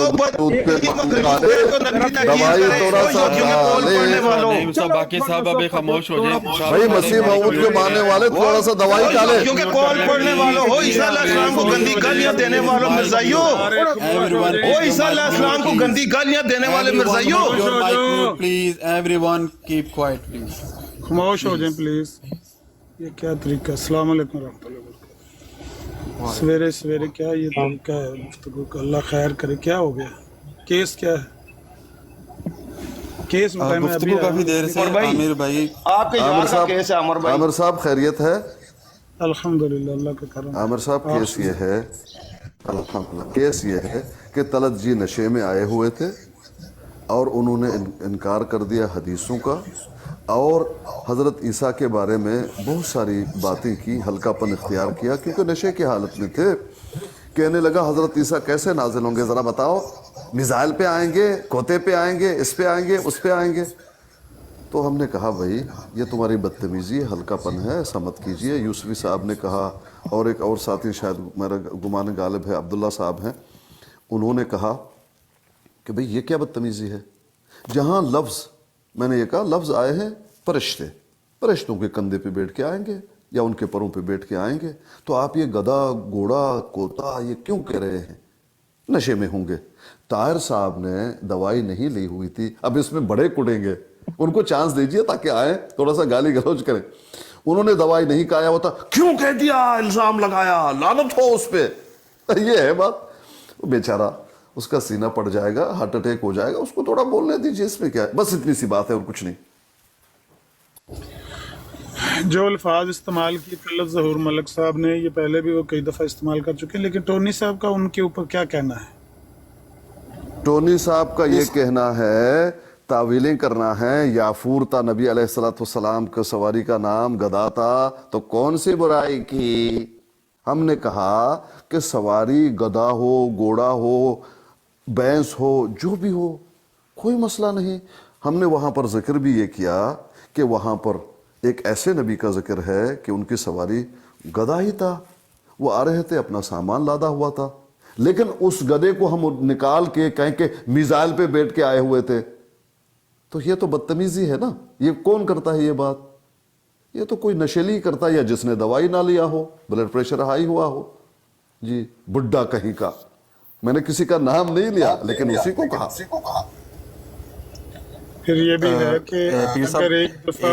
دوائی تھوڑا سا باقی صاحب ابھی خاموش ہو جائیں. بھائی مسیح موعود کے ماننے والے تھوڑا سا دوائی ڈالیں. یہودیوں کے قول پڑھنے والوں, ہو عیسیٰ علیہ السلام کو گندی گالیاں دینے والوں مرزائیوں, ہو عیسیٰ علیہ السلام کو گندی گالیاں دینے والے مرزائیوں. Please everyone keep quiet please. خاموش ہو جائیں پلیز. ये क्या तरीका? अस्सलाम वालेकुम रहमतुल्लाहि व बरकातहू। सवेरे सवेरे क्या ये तरीका है गुफ्तगू का? अल्लाह खैर करे। क्या हो गया? केस क्या है? केस बताए। मैं अभी गुफ्तगू काफी देर से और भाई, आमिर भाई आपके यार का केस है अमर भाई। आमिर साहब खैरियत है? अल्हम्दुलिल्लाह अल्लाह का करम। आमिर साहब केस ये है, अल्हम्दुलिल्लाह, केस ये है कि तलत जी नशे में आए हुए थे और उन्होंने इनकार कर दिया हदीसों का और हज़रत ईसा के बारे में बहुत सारी बातें की, हल्कापन इख्तियार किया क्योंकि नशे की हालत में थे। कहने लगा हज़रत ईसा कैसे नाजिल होंगे, ज़रा बताओ, मिसाइल पे आएंगे, खोते पे आएंगे, इस पे आएंगे, उस पे आएंगे? तो हमने कहा भाई ये तुम्हारी बदतमीज़ी, हल्कापन है, ऐसा मत कीजिए। यूसुफी साहब ने कहा और एक और साथी, शायद मेरा गुमान गालिब है, अब्दुल्ला साहब हैं, उन्होंने कहा कि भाई ये क्या बदतमीज़ी है। जहाँ लफ्ज़, मैंने ये कहा लफ्ज़ आए हैं फरिश्ते, फरिश्तों के कंधे पे बैठ के आएंगे या उनके परों पे बैठ के आएंगे, तो आप ये गधा, घोड़ा, कोता ये क्यों कह रहे हैं? नशे में होंगे। ताहिर साहब ने दवाई नहीं ली हुई थी, अब इसमें बड़े कुड़ेंगे, उनको चांस दीजिए ताकि आए, थोड़ा सा गाली गलौज करें। उन्होंने दवाई नहीं खाया होता, क्यों कह दिया, इल्जाम लगाया, लानत हो उस पे। ये है बात। बेचारा, उसका सीना पड़ जाएगा, हार्ट अटैक हो जाएगा, उसको थोड़ा बोलने दीजिए, इसमें क्या है। बस इतनी सी बात है और कुछ नहीं। जो अल्फाज इस्तेमाल किए तलत ज़हूर मलिक साहब ने, ये पहले भी वो कई दफ़ा इस्तेमाल कर चुके हैं, लेकिन टोनी साहब का उनके ऊपर क्या कहना है? टोनी साहब का ये कहना है, तावीलें करना है, याफूर था नबी अलैहिस्सलाम के सवारी का नाम, गधा था, तो कौन सी बुराई की? हमने कहा कि सवारी गधा हो, घोड़ा हो, भैंस हो, जो भी हो, कोई मसला नहीं। हमने वहाँ पर जिक्र भी ये किया कि वहाँ पर एक ऐसे नबी का जिक्र है कि उनकी सवारी गधा ही था, वो आ रहे थे, अपना सामान लादा हुआ था, लेकिन उस गधे को हम निकाल के कहें कि मिसाइल पे बैठ के आए हुए थे, तो ये तो बदतमीजी है ना। ये कौन करता है ये बात? ये तो कोई नशेली करता है या जिसने दवाई ना लिया हो, ब्लड प्रेशर हाई हुआ हो। जी, बुड्ढा कहीं का। मैंने किसी का नाम नहीं लिया, लेकिन उसी को कहा। फिर ये भी है कि अगर एक दफ़ा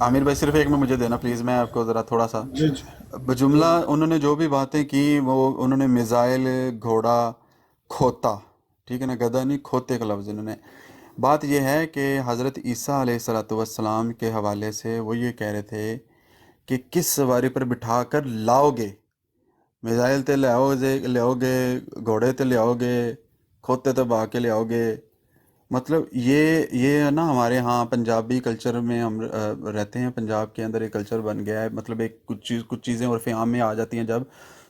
आमिर भाई सिर्फ एक मिनट मुझे देना प्लीज़, मैं आपको ज़रा थोड़ा सा जी जी बजुमला, उन्होंने जो भी बातें की वो उन्होंने मिसाइल, घोड़ा, खोता, ठीक है ना, गधा नहीं, खोते का लफ्ज़ इन्होंने। बात यह है कि हज़रत ईसा अलैहिस्सलाम के हवाले से वो ये कह रहे थे कि किस सवारी पर बिठा कर लाओगे, मिसाइल ते लाओगे, घोड़े ते लाओगे, खोते ते बहा के लाओगे। मतलब ये ना हमारे यहाँ पंजाबी कल्चर में हम रहते हैं, पंजाब के अंदर एक कल्चर बन गया है। मतलब एक कुछ चीज़ें उर्फ़ आम में आ जाती हैं जब,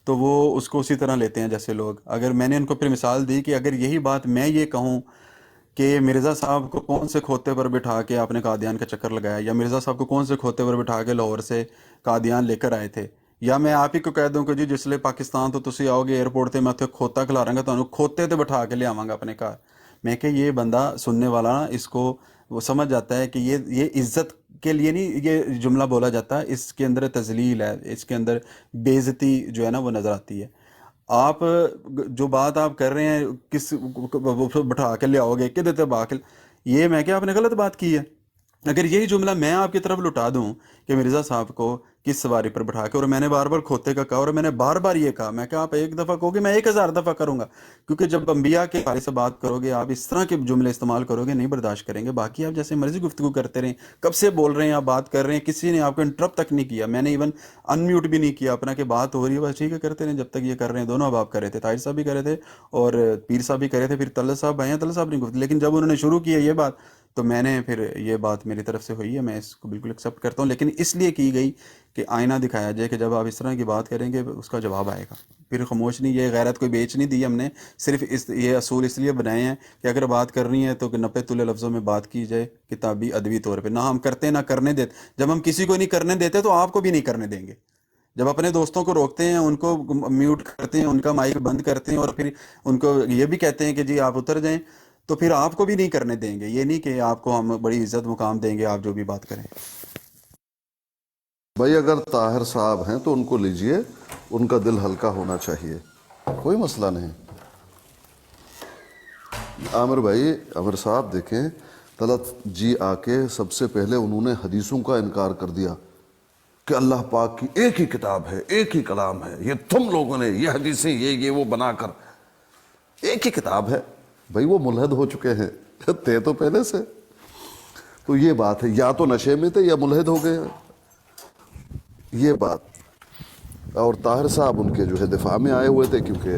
तो वो उसको उसी तरह लेते हैं जैसे लोग। अगर मैंने उनको फिर मिसाल दी कि अगर यही बात मैं ये कहूँ कि मिर्ज़ा साहब को कौन से खोते पर बिठा के आपने कादियान का चक्कर लगाया, या मिर्ज़ा साहब को कौन से खोते पर बिठा के लाहौर से कादियान लेकर आए थे, या मैं आप ही को कह दूं कि जी जिसले पाकिस्तान तो तुसी आओगे एयरपोर्ट पे, मैं उत्थे खोता खिला रहा तुहानू खोते ते बिठा के ले आवांगा अपने घर। मैं कि ये बंदा सुनने वाला ना, इसको वो समझ जाता है कि ये इज़्ज़त के लिए नहीं ये जुमला बोला जाता, इसके अंदर तजलील है, इसके अंदर बेइज्जती जो है ना वो नज़र आती है। आप जो बात आप कर रहे हैं, किस बिठा के ले आओगे, कि देते बाकिल, ये मैं क्या आपने गलत बात की है। अगर यही जुमला मैं आपकी तरफ लुटा दूं कि मिर्ज़ा साहब को किस सवारी पर बिठा के, और मैंने बार बार खोते का कहा और मैंने बार बार ये कहा, मैं क्या आप एक दफ़ा कहोगे, मैं 1000 दफ़ा करूंगा, क्योंकि जब अंबिया के बारे से बात करोगे, आप इस तरह के जुमले इस्तेमाल करोगे, नहीं बर्दाश्त करेंगे। बाकी आप जैसे मर्जी गुफ्तगू करते रहें, कब से बोल रहे हैं आप, बात कर रहे हैं, किसी ने आपको इंटरप्ट तक नहीं किया, मैंने इवन अनम्यूट भी नहीं किया अपना, कि बात हो रही है बस ठीक है करते रहें जब तक ये कर रहे हैं। दोनों अब आप कर रहे थे, ताहिर साहब भी कर रहे थे और पीर साहब भी कर रहे थे, फिर तलत साहब आए हैं, तलत साहब ने गुफ्तगू, लेकिन जब उन्होंने शुरू किया ये बात, तो मैंने फिर ये बात मेरी तरफ से हुई है, मैं इसको बिल्कुल एक्सेप्ट करता हूँ, लेकिन इसलिए की गई कि आईना दिखाया जाए कि जब आप इस तरह की बात करेंगे उसका जवाब आएगा। फिर खामोश नहीं, ये गैरत कोई बेच नहीं दी हमने, सिर्फ ये असूल इसलिए बनाए हैं कि अगर बात करनी है तो 90 तुले लफ्ज़ों में बात की जाए, किताबी अदबी तौर पे, ना हम करते ना करने देते। जब हम किसी को नहीं करने देते तो आपको भी नहीं करने देंगे। जब अपने दोस्तों को रोकते हैं, उनको म्यूट करते हैं, उनका माइक बंद करते हैं और फिर उनको ये भी कहते हैं कि जी आप उतर जाएं, तो फिर आपको भी नहीं करने देंगे। ये नहीं कि आपको हम बड़ी इज्जत मुकाम देंगे आप जो भी बात करें। भाई अगर ताहिर साहब हैं तो उनको लीजिए, उनका दिल हल्का होना चाहिए, कोई मसला नहीं। आमिर भाई, आमिर साहब देखें, तलत जी आके सबसे पहले उन्होंने हदीसों का इनकार कर दिया कि अल्लाह पाक की एक ही किताब है, एक ही कलाम है, ये तुम लोगों ने ये हदीसें ये वो बनाकर, एक ही किताब है। भाई वो मुल्हद हो चुके हैं, थे तो पहले से। तो ये बात है, या तो नशे में थे या मुल्हद हो गए, ये बात। और ताहिर साहब उनके जो है दिफा में आए हुए थे, क्योंकि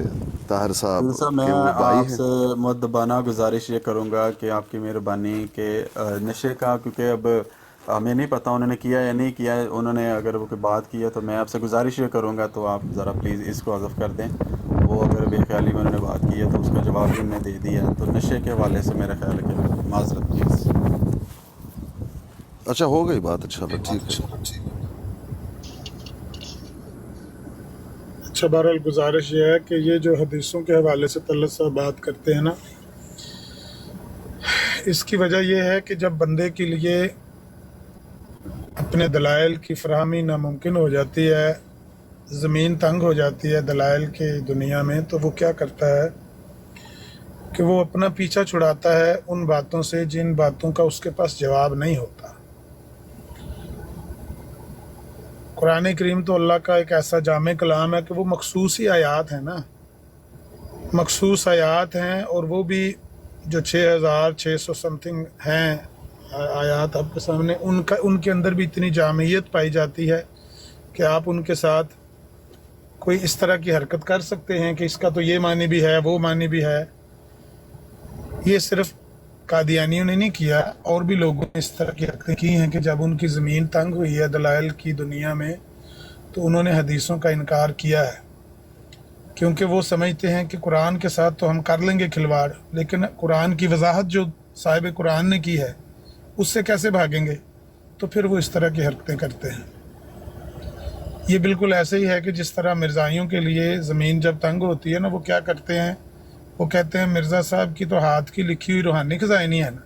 ताहिर साहब मैं के वो भाई हैं। आपसे मुद्दबाना गुजारिश ये करूँगा कि आपकी मेहरबानी के नशे का, क्योंकि अब हमें नहीं पता उन्होंने किया या नहीं किया, उन्होंने अगर वो कोई बात की है तो मैं आपसे गुजारिश ये करूँगा तो आप ज़रा प्लीज़ इसको हज़फ कर दें। वो अगर बेख्याली में उन्होंने बात की है तो उसका जवाब भी उन्होंने दे दिया है। तो नशे के हवाले से मेरा ख्याल है कि माज़रत प्लीज़। अच्छा हो गई बात, अच्छा ठीक है। अच्छा, बहरहाल गुजारिश ये है कि ये जो हदीसों के हवाले से तलत साहब बात करते हैं ना, इसकी वजह यह है कि जब बंदे के लिए अपने दलाइल की फराहमी नामुमकिन हो जाती है, ज़मीन तंग हो जाती है दलाइल की दुनिया में, तो वो क्या करता है कि वो अपना पीछा छुड़ाता है उन बातों से जिन बातों का उसके पास जवाब नहीं होता। कुरान करीम तो अल्लाह का एक ऐसा जामे कलाम है कि वो मखसूस ही आयात हैं ना, मखसूस आयात हैं, और वो भी जो 6600 समथिंग हैं आयात आपके सामने, उनके अंदर भी इतनी जामियत पाई जाती है कि आप उनके साथ कोई इस तरह की हरकत कर सकते हैं कि इसका तो ये मानी भी है, वो मानी भी है। ये सिर्फ कादियानियों ने नहीं किया, और भी लोगों ने इस तरह की हरकतें की हैं कि जब उनकी ज़मीन तंग हुई है दलाइल की दुनिया में, तो उन्होंने हदीसों का इनकार किया है, क्योंकि वो समझते हैं कि कुरान के साथ तो हम कर लेंगे खिलवाड़, लेकिन कुरान की वजाहत जो साहिब कुरान ने की है उससे कैसे भागेंगे। तो फिर वो इस तरह की हरकतें करते हैं। ये बिल्कुल ऐसे ही है कि जिस तरह मिर्ज़ाइयों के लिए ज़मीन जब तंग होती है ना, वो क्या करते हैं, वो कहते हैं मिर्ज़ा साहब की तो हाथ की लिखी हुई रूहानी ख़ज़ाइनी है ना,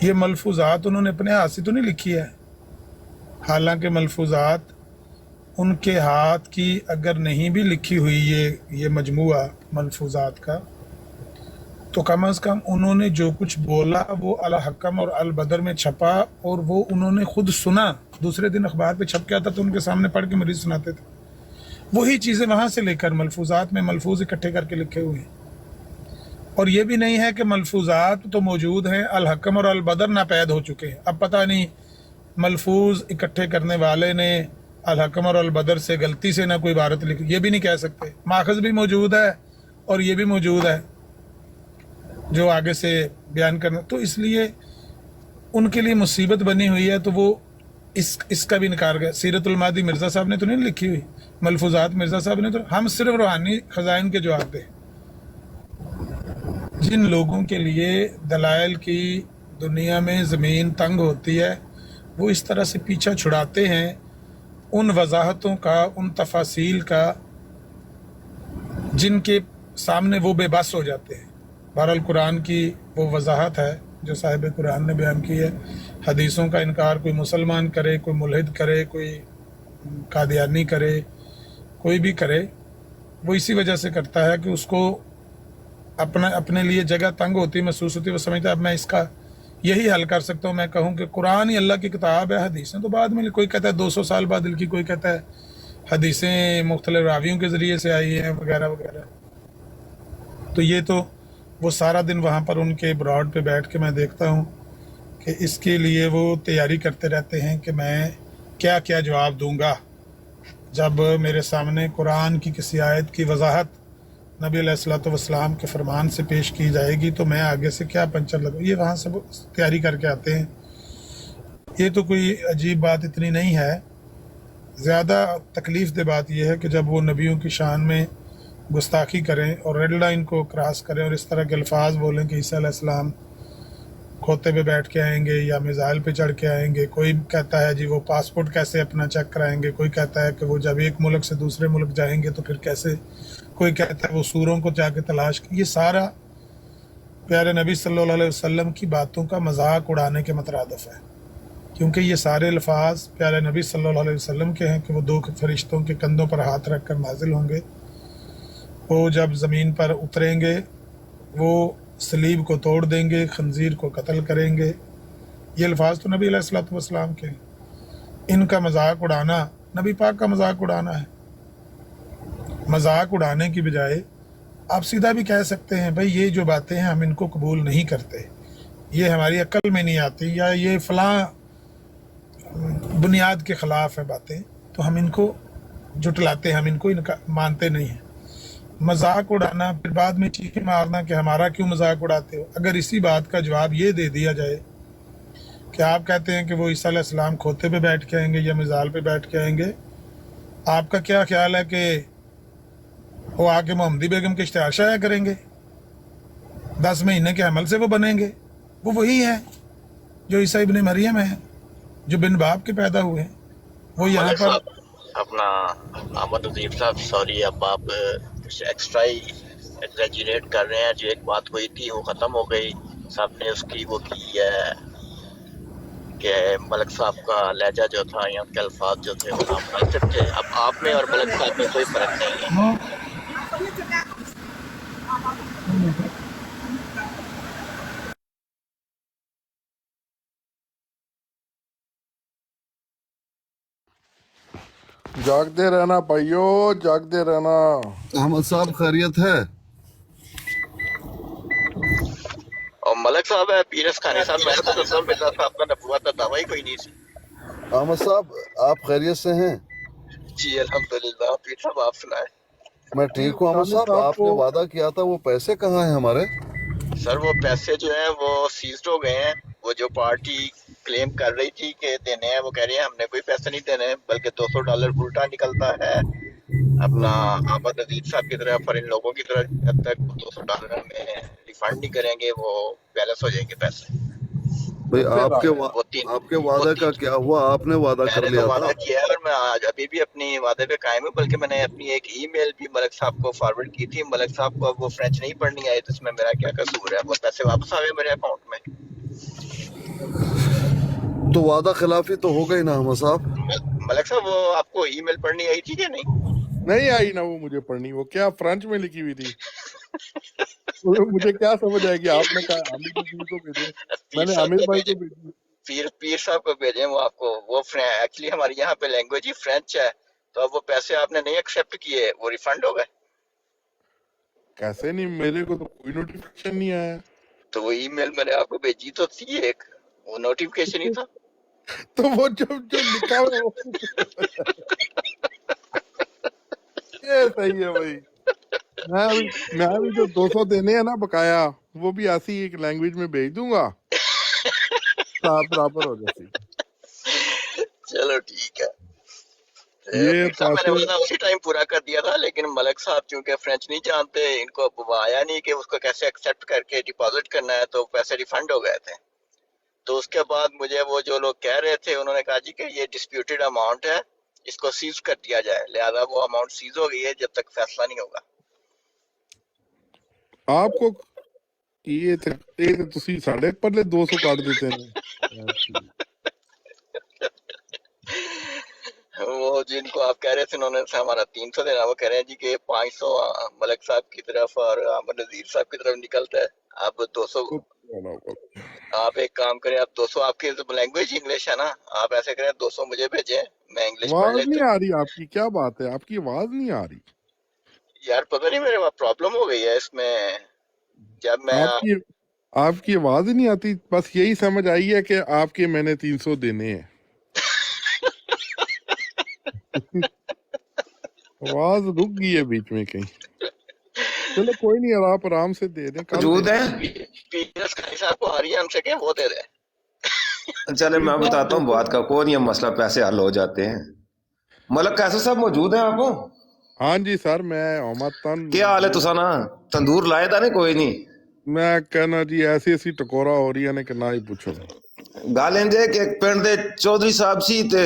ये मलफूज़ात उन्होंने अपने हाथ से तो नहीं लिखी है। हालांकि मलफूज़ात उनके हाथ की अगर नहीं भी लिखी हुई ये मजमुआ मलफूज़ात का, तो कम अज़ कम उन्होंने जो कुछ बोला वो अल हकम और अल बदर में छपा, और वो उन्होंने खुद सुना, दूसरे दिन अखबार पे छप के आता तो उनके सामने पढ़ के मरीज़ सुनाते थे। वही चीज़ें वहाँ से लेकर मलफूज़ात में मलफूज़ इकट्ठे करके लिखे हुए हैं। और ये भी नहीं है कि मलफूज़ात तो मौजूद हैं, अल हकम और अल बदर नापैद हो चुके हैं। अब पता नहीं मलफूज़ इकट्ठे करने वाले ने अल हकम और अल बदर से गलती से ना कोई इबारत लिखी, ये भी नहीं कह सकते। माखज़ भी मौजूद है और ये भी मौजूद है जो आगे से बयान करना, तो इसलिए उनके लिए मुसीबत बनी हुई है। तो वो इसका भी इनकार किया। सीरतुल मादी मिर्ज़ा साहब ने तो नहीं लिखी हुई, मलफूज़ात मिर्ज़ा साहब ने तो, हम सिर्फ रूहानी ख़ज़ाइन के जवाब दें। जिन लोगों के लिए दलाइल की दुनिया में ज़मीन तंग होती है, वो इस तरह से पीछा छुड़ाते हैं उन वजाहतों का, उन तफासील का, जिनके सामने वो बेबस हो जाते हैं। बहरहाल कुरान की वो वजाहत है जो साहिब कुरान ने बयान की है। हदीसों का इनकार कोई मुसलमान करे, कोई मुल्हिद करे, कोई कादियानी करे, कोई भी करे, वो इसी वजह से करता है कि उसको अपने लिए जगह तंग होती है, महसूस होती है। वो समझता है अब मैं इसका यही हल कर सकता हूँ। मैं कहूँ कि कुरान ही अल्लाह की किताब है, हदीसें तो बाद में, कोई कहता है 200 साल बाद लिखी, कोई कहता है हदीसें मुख्तलिफ रावियों के ज़रिए से आई हैं वगैरह वगैरह। तो ये तो वो सारा दिन वहाँ पर उनके ब्रॉड पे बैठ के मैं देखता हूँ कि इसके लिए वो तैयारी करते रहते हैं कि मैं क्या क्या जवाब दूँगा जब मेरे सामने कुरान की किसी आयत की वजाहत नबी अलैहिस्सलातु वस्सलाम के फरमान से पेश की जाएगी, तो मैं आगे से क्या पंचर लगूँ। ये वहाँ से तैयारी करके आते हैं। ये तो कोई अजीब बात इतनी नहीं है। ज़्यादा तकलीफ़ दे बात यह है कि जब वो नबियों की शान में गुस्ताखी करें और रेड लाइन को क्रॉस करें और इस तरह के अल्फाज बोलें कि ईसा अलैहिस्सलाम खोते पे बैठ के आएंगे या मिज़ाइल पे चढ़ के आएंगे। कोई कहता है जी वो पासपोर्ट कैसे अपना चेक कराएंगे, कोई कहता है कि वो जब एक मुल्क से दूसरे मुल्क जाएंगे तो फिर कैसे, कोई कहता है वो सूरों को जाके तलाश। ये सारा प्यारे नबी सल्लल्लाहु अलैहि वसल्लम की बातों का मजाक उड़ाने के मतरादफ है, क्योंकि ये सारे अल्फाज प्यारे नबी सल्लल्लाहु अलैहि वसल्लम के हैं कि वो 2 फरिश्तों के कंधों पर हाथ रख कर नाजिल होंगे। वो जब ज़मीन पर उतरेंगे वो सलीब को तोड़ देंगे, खंजीर को कत्ल करेंगे। ये अल्फाज तो नबी अलैहिस्सलाम के हैं। इनका मजाक उड़ाना नबी पाक का मजाक उड़ाना है। मजाक उड़ाने की बजाय आप सीधा भी कह सकते हैं भाई ये जो बातें हैं हम इनको कबूल नहीं करते, ये हमारी अक्ल में नहीं आती, या ये फलां बुनियाद के ख़िलाफ़ है बातें, तो हम इनको जुटलाते हैं, हम इनको इनका मानते नहीं हैं। मजाक उड़ाना फिर बाद में चीखें मारना कि हमारा क्यों मजाक उड़ाते हो। अगर इसी बात का जवाब ये दे दिया जाए कि आप कहते हैं कि वो ईसा अलैहिस्सलाम खोते पे बैठ के आएंगे या मिज़ाल पे बैठ के आएंगे, आपका क्या ख्याल है कि वो आके मोहम्मदी बेगम के इश्तिहार शाया करेंगे? 10 महीने के अमल से वो बनेंगे? वो वही हैं जो ईसा इब्ने मरियम है, जो बिन बाप के पैदा हुए हैं। वो यहाँ पर अपना अहमद नज़ीर साहब, सॉरी अब आप एक्स्ट्रा ही एग्जैजरेट कर रहे हैं। जो एक बात हुई थी वो ख़त्म हो गई, सबने उसकी वो की है कि मलक साहब का लहजा जो था या उनके अल्फाज जो थे वो नामुनासिब थे। अब आप में और मलक साहब में कोई फ़र्क नहीं है। जागते रहना भाइयों, जागते रहना। अहमद साहब खैरियत है? और मलक साहब है पीरस खानी साहब, मैं तो दरअसल मिल रहा था, आपका नबूवत का दावा ही कोई नहीं थी। अहमद साहब आप खैरियत से हैं? जी अल्हम्दुलिल्लाह। पीर साहब आप सुनाए? मैं ठीक हूँ। अहमद साहब आपने वादा किया था, वो पैसे कहाँ हैं हमारे? सर वो पैसे जो हैं वो सीज्ड हो गए हैं। वो जो पार्टी क्लेम कर रही थी कि देने हैं, वो कह रही है हमने कोई पैसे नहीं देने, बल्कि $200 उल्टा निकलता है अपना अहमद नज़ीर साहब की तरफ और इन लोगों की तरफ। जब तक वो $200 में रिफंड नहीं करेंगे वो बैलेंस हो जाएंगे पैसे। भाई आपके वादे का क्या हुआ? आपने वादा कर मैंने लिया तो वादा था। किया है और मैं आज अभी भी अपनी वादे पे कायम हूँ। बल्कि मैंने अपनी एक ईमेल भी मलक साहब को फॉरवर्ड की थी। मलक साहब को अब वो फ्रेंच नहीं पढ़नी आई तो इसमें मेरा क्या कसूर है? वो पैसे वापस आ गए मेरे अकाउंट में। तो वादा खिलाफी तो हो गई ना अहमद साहब? मलक साहब वो आपको ईमेल पढ़नी आई थी कि नहीं? नहीं आई ना वो मुझे पढ़नी, वो क्या फ्रेंच में लिखी हुई थी। मुझे क्या समझ आएगी? आपने कहा आमिर जी को भेजे, मैंने आमिर भाई को भेजी। पीर साहब को भेजे वो आपको। वो एक्चुअली हमारे यहाँ पे लैंग्वेज ही फ्रेंच है, तो अब वो पैसे आपने नहीं एक्सेप्ट किए, वो रिफंड हो गए। कैसे नहीं? मेरे को तो कोई नोटिफिकेशन नहीं आया। तो वो ईमेल मैंने आपको भेजी तो थी एक, वो नोटिफिकेशन ही था। तो वो जो लिखा हुआ वो ये सही है भाई। मैं अभी जो 200 देने हैं ना बकाया, वो भी ऐसी एक लैंग्वेज में भेज दूंगा, साफ बराबर हो जाती। चलो ठीक है। ये मैंने वादा उसी टाइम पूरा कर दिया था, लेकिन मलक साहब चूंकि फ्रेंच नहीं जानते, इनको वो आया नहीं कि उसको कैसे एक्सेप्ट करके डिपॉजिट करना है, तो पैसे रिफंड हो गए थे। तो उसके बाद मुझे वो जो लोग कह रहे थे उन्होंने कहा जी कि ये डिस्प्यूटेड अमाउंट है, इसको सीज कर दिया जाए। लिहाजा वो अमाउंट सीज हो गई है जब तक फैसला नहीं होगा। आपको ये तो तुसी साढ़े पहले 200 काट देते हैं। वो जिनको आप कह रहे थे उन्होंने हमारा 300 देना, वो कह रहे हैं जी कि 500 मलक साहब की तरफ और अहमद नज़ीर साहब की तरफ निकलता है। अब 200 आप एक काम करें, आप 200 आपकी लैंग्वेज इंग्लिश है ना, आप ऐसे करें 200 मुझे भेजें, मैं इंग्लिश पढ़ आवाज लेता नहीं आ रही आपकी, क्या बात है? आपकी आवाज नहीं आ रही यार। पता नहीं मेरे प्रॉब्लम हो गई है इसमें। जब मैं आपकी आवाज ही नहीं आती। बस यही समझ आई है कि आपके मैंने 300 देने हैं। आवाज रुक गई है बीच में कहीं। चलो कोई नहीं, आप आराम से दे दें। मौजूद है पीएस खानी साहब को आ रही है हमसे कि वो दे दें। चले मैं बताता हूँ बात का, कोई नहीं मसला, पैसे हल हो जाते हैं। मलक कैसे साहब मौजूद है आप? हाँ जी सर, मैं अहमद। क्या हाल है तुसा ना? तंदूर लाए था ने? कोई नहीं, मैं कहना जी ऐसी टकोरा हो रही है कि ना ही पूछो। गल इंज है कि पिंड दे चौधरी साहब सी ते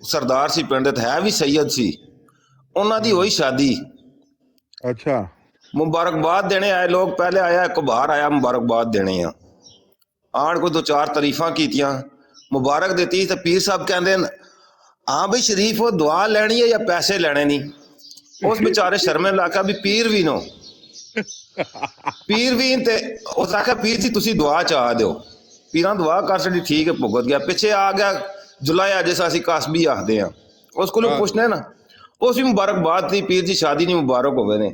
सरदार सी, पिंड दे है भी सैयद सी, उन्हां दी होई शादी। अच्छा, मुबारकबाद देने आए लोग, पहले आया एक बाहर आया मुबारकबाद देने आन को 2-4 तारीफा कीतियां, मुबारक देती तो पीर साहब कहंदे हाँ भाई शरीफ वो दुआ लैनी है या पैसे लेने नहीं। उस बेचारे शर्मे लाका भी पीर भी नो ਪੀਰ ਵੀ ਤੇ ਉਸ ਆਖਿਆ ਪੀਰ ਜੀ ਤੁਸੀਂ ਦੁਆ ਚਾਹ ਦਿਓ, ਪੀਰਾਂ ਦੁਆ ਕਰ ਛੱਡੀ, ਠੀਕ ਹੈ ਭੁਗਤ ਗਿਆ। ਪਿੱਛੇ ਆ ਗਿਆ ਜੁਲਾਇਆ, ਜਿਸ ਅਸੀਂ ਕਾਸਬੀ ਆਖਦੇ ਆ, ਉਸ ਕੋਲੋਂ ਪੁੱਛਣਾ ਨਾ, ਉਸ ਵੀ ਮੁਬਾਰਕਬਾਦ ਦੀ ਪੀਰ ਜੀ ਸ਼ਾਦੀ ਨਹੀਂ ਮੁਬਾਰਕ ਹੋਵੇ ਨੇ।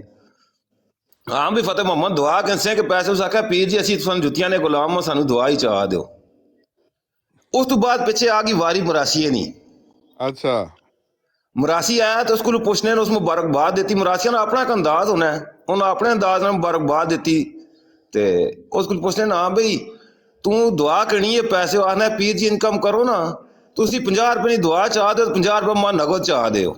ਹਾਂ ਵੀ ਫਤਿਹ ਮੁਹੰਮਦ ਦੁਆ ਕਹਿੰਦੇ ਕਿ ਪੈਸੇ, ਉਸ ਆਖਿਆ ਪੀਰ ਜੀ ਅਸੀਂ ਤੁਹਾਨੂੰ ਜੁੱਤੀਆਂ ਦੇ ਗੁਲਾਮ ਹੋ, ਸਾਨੂੰ ਦੁਆ ਹੀ ਚਾਹ ਦਿਓ। ਉਸ ਤੋਂ ਬਾਅਦ ਪਿੱਛੇ ਆ ਗਈ ਵਾਰੀ ਮੁਰਾਸੀਏ ਨਹੀਂ। ਅੱਛਾ ਮੁਰਾਸੀ ਆਇਆ ਤੇ ਉਸ ਕੋਲ ਪੁੱਛਣੇ ਨੇ, ਉਸ ਮੁਬਾਰਕਬਾਦ ਦਿੱਤੀ। ਮੁਰਾਸੀਆਂ ਨੂੰ ਆਪਣਾ ਇੱਕ ਅੰਦਾਜ਼ ਹੋਣਾ, ਉਹਨੂੰ ਆਪਣੇ ਅੰਦਾਜ਼ ਨਾਲ ਮੁਬਾਰਕਬਾਦ ਦਿੱਤੀ। ਤੇ ਉਸ ਕੋਲ ਪੁੱਛਣੇ ਨਾ ਬਈ ਤੂੰ ਦੁਆ ਕਰਨੀ ਹੈ, ਪੈਸੇ ਆਖਣਾ ਪੀਰ ਜੀ ਇਨਕਮ ਕਰੋ ਨਾ, ਤੁਸੀਂ 50 ਰੁਪਏ ਦੀ ਦੁਆ ਚਾਹ ਦਿਓ, 50 ਰੁਪਏ ਮਾ ਨਗਦ ਚਾਹ ਦਿਓ।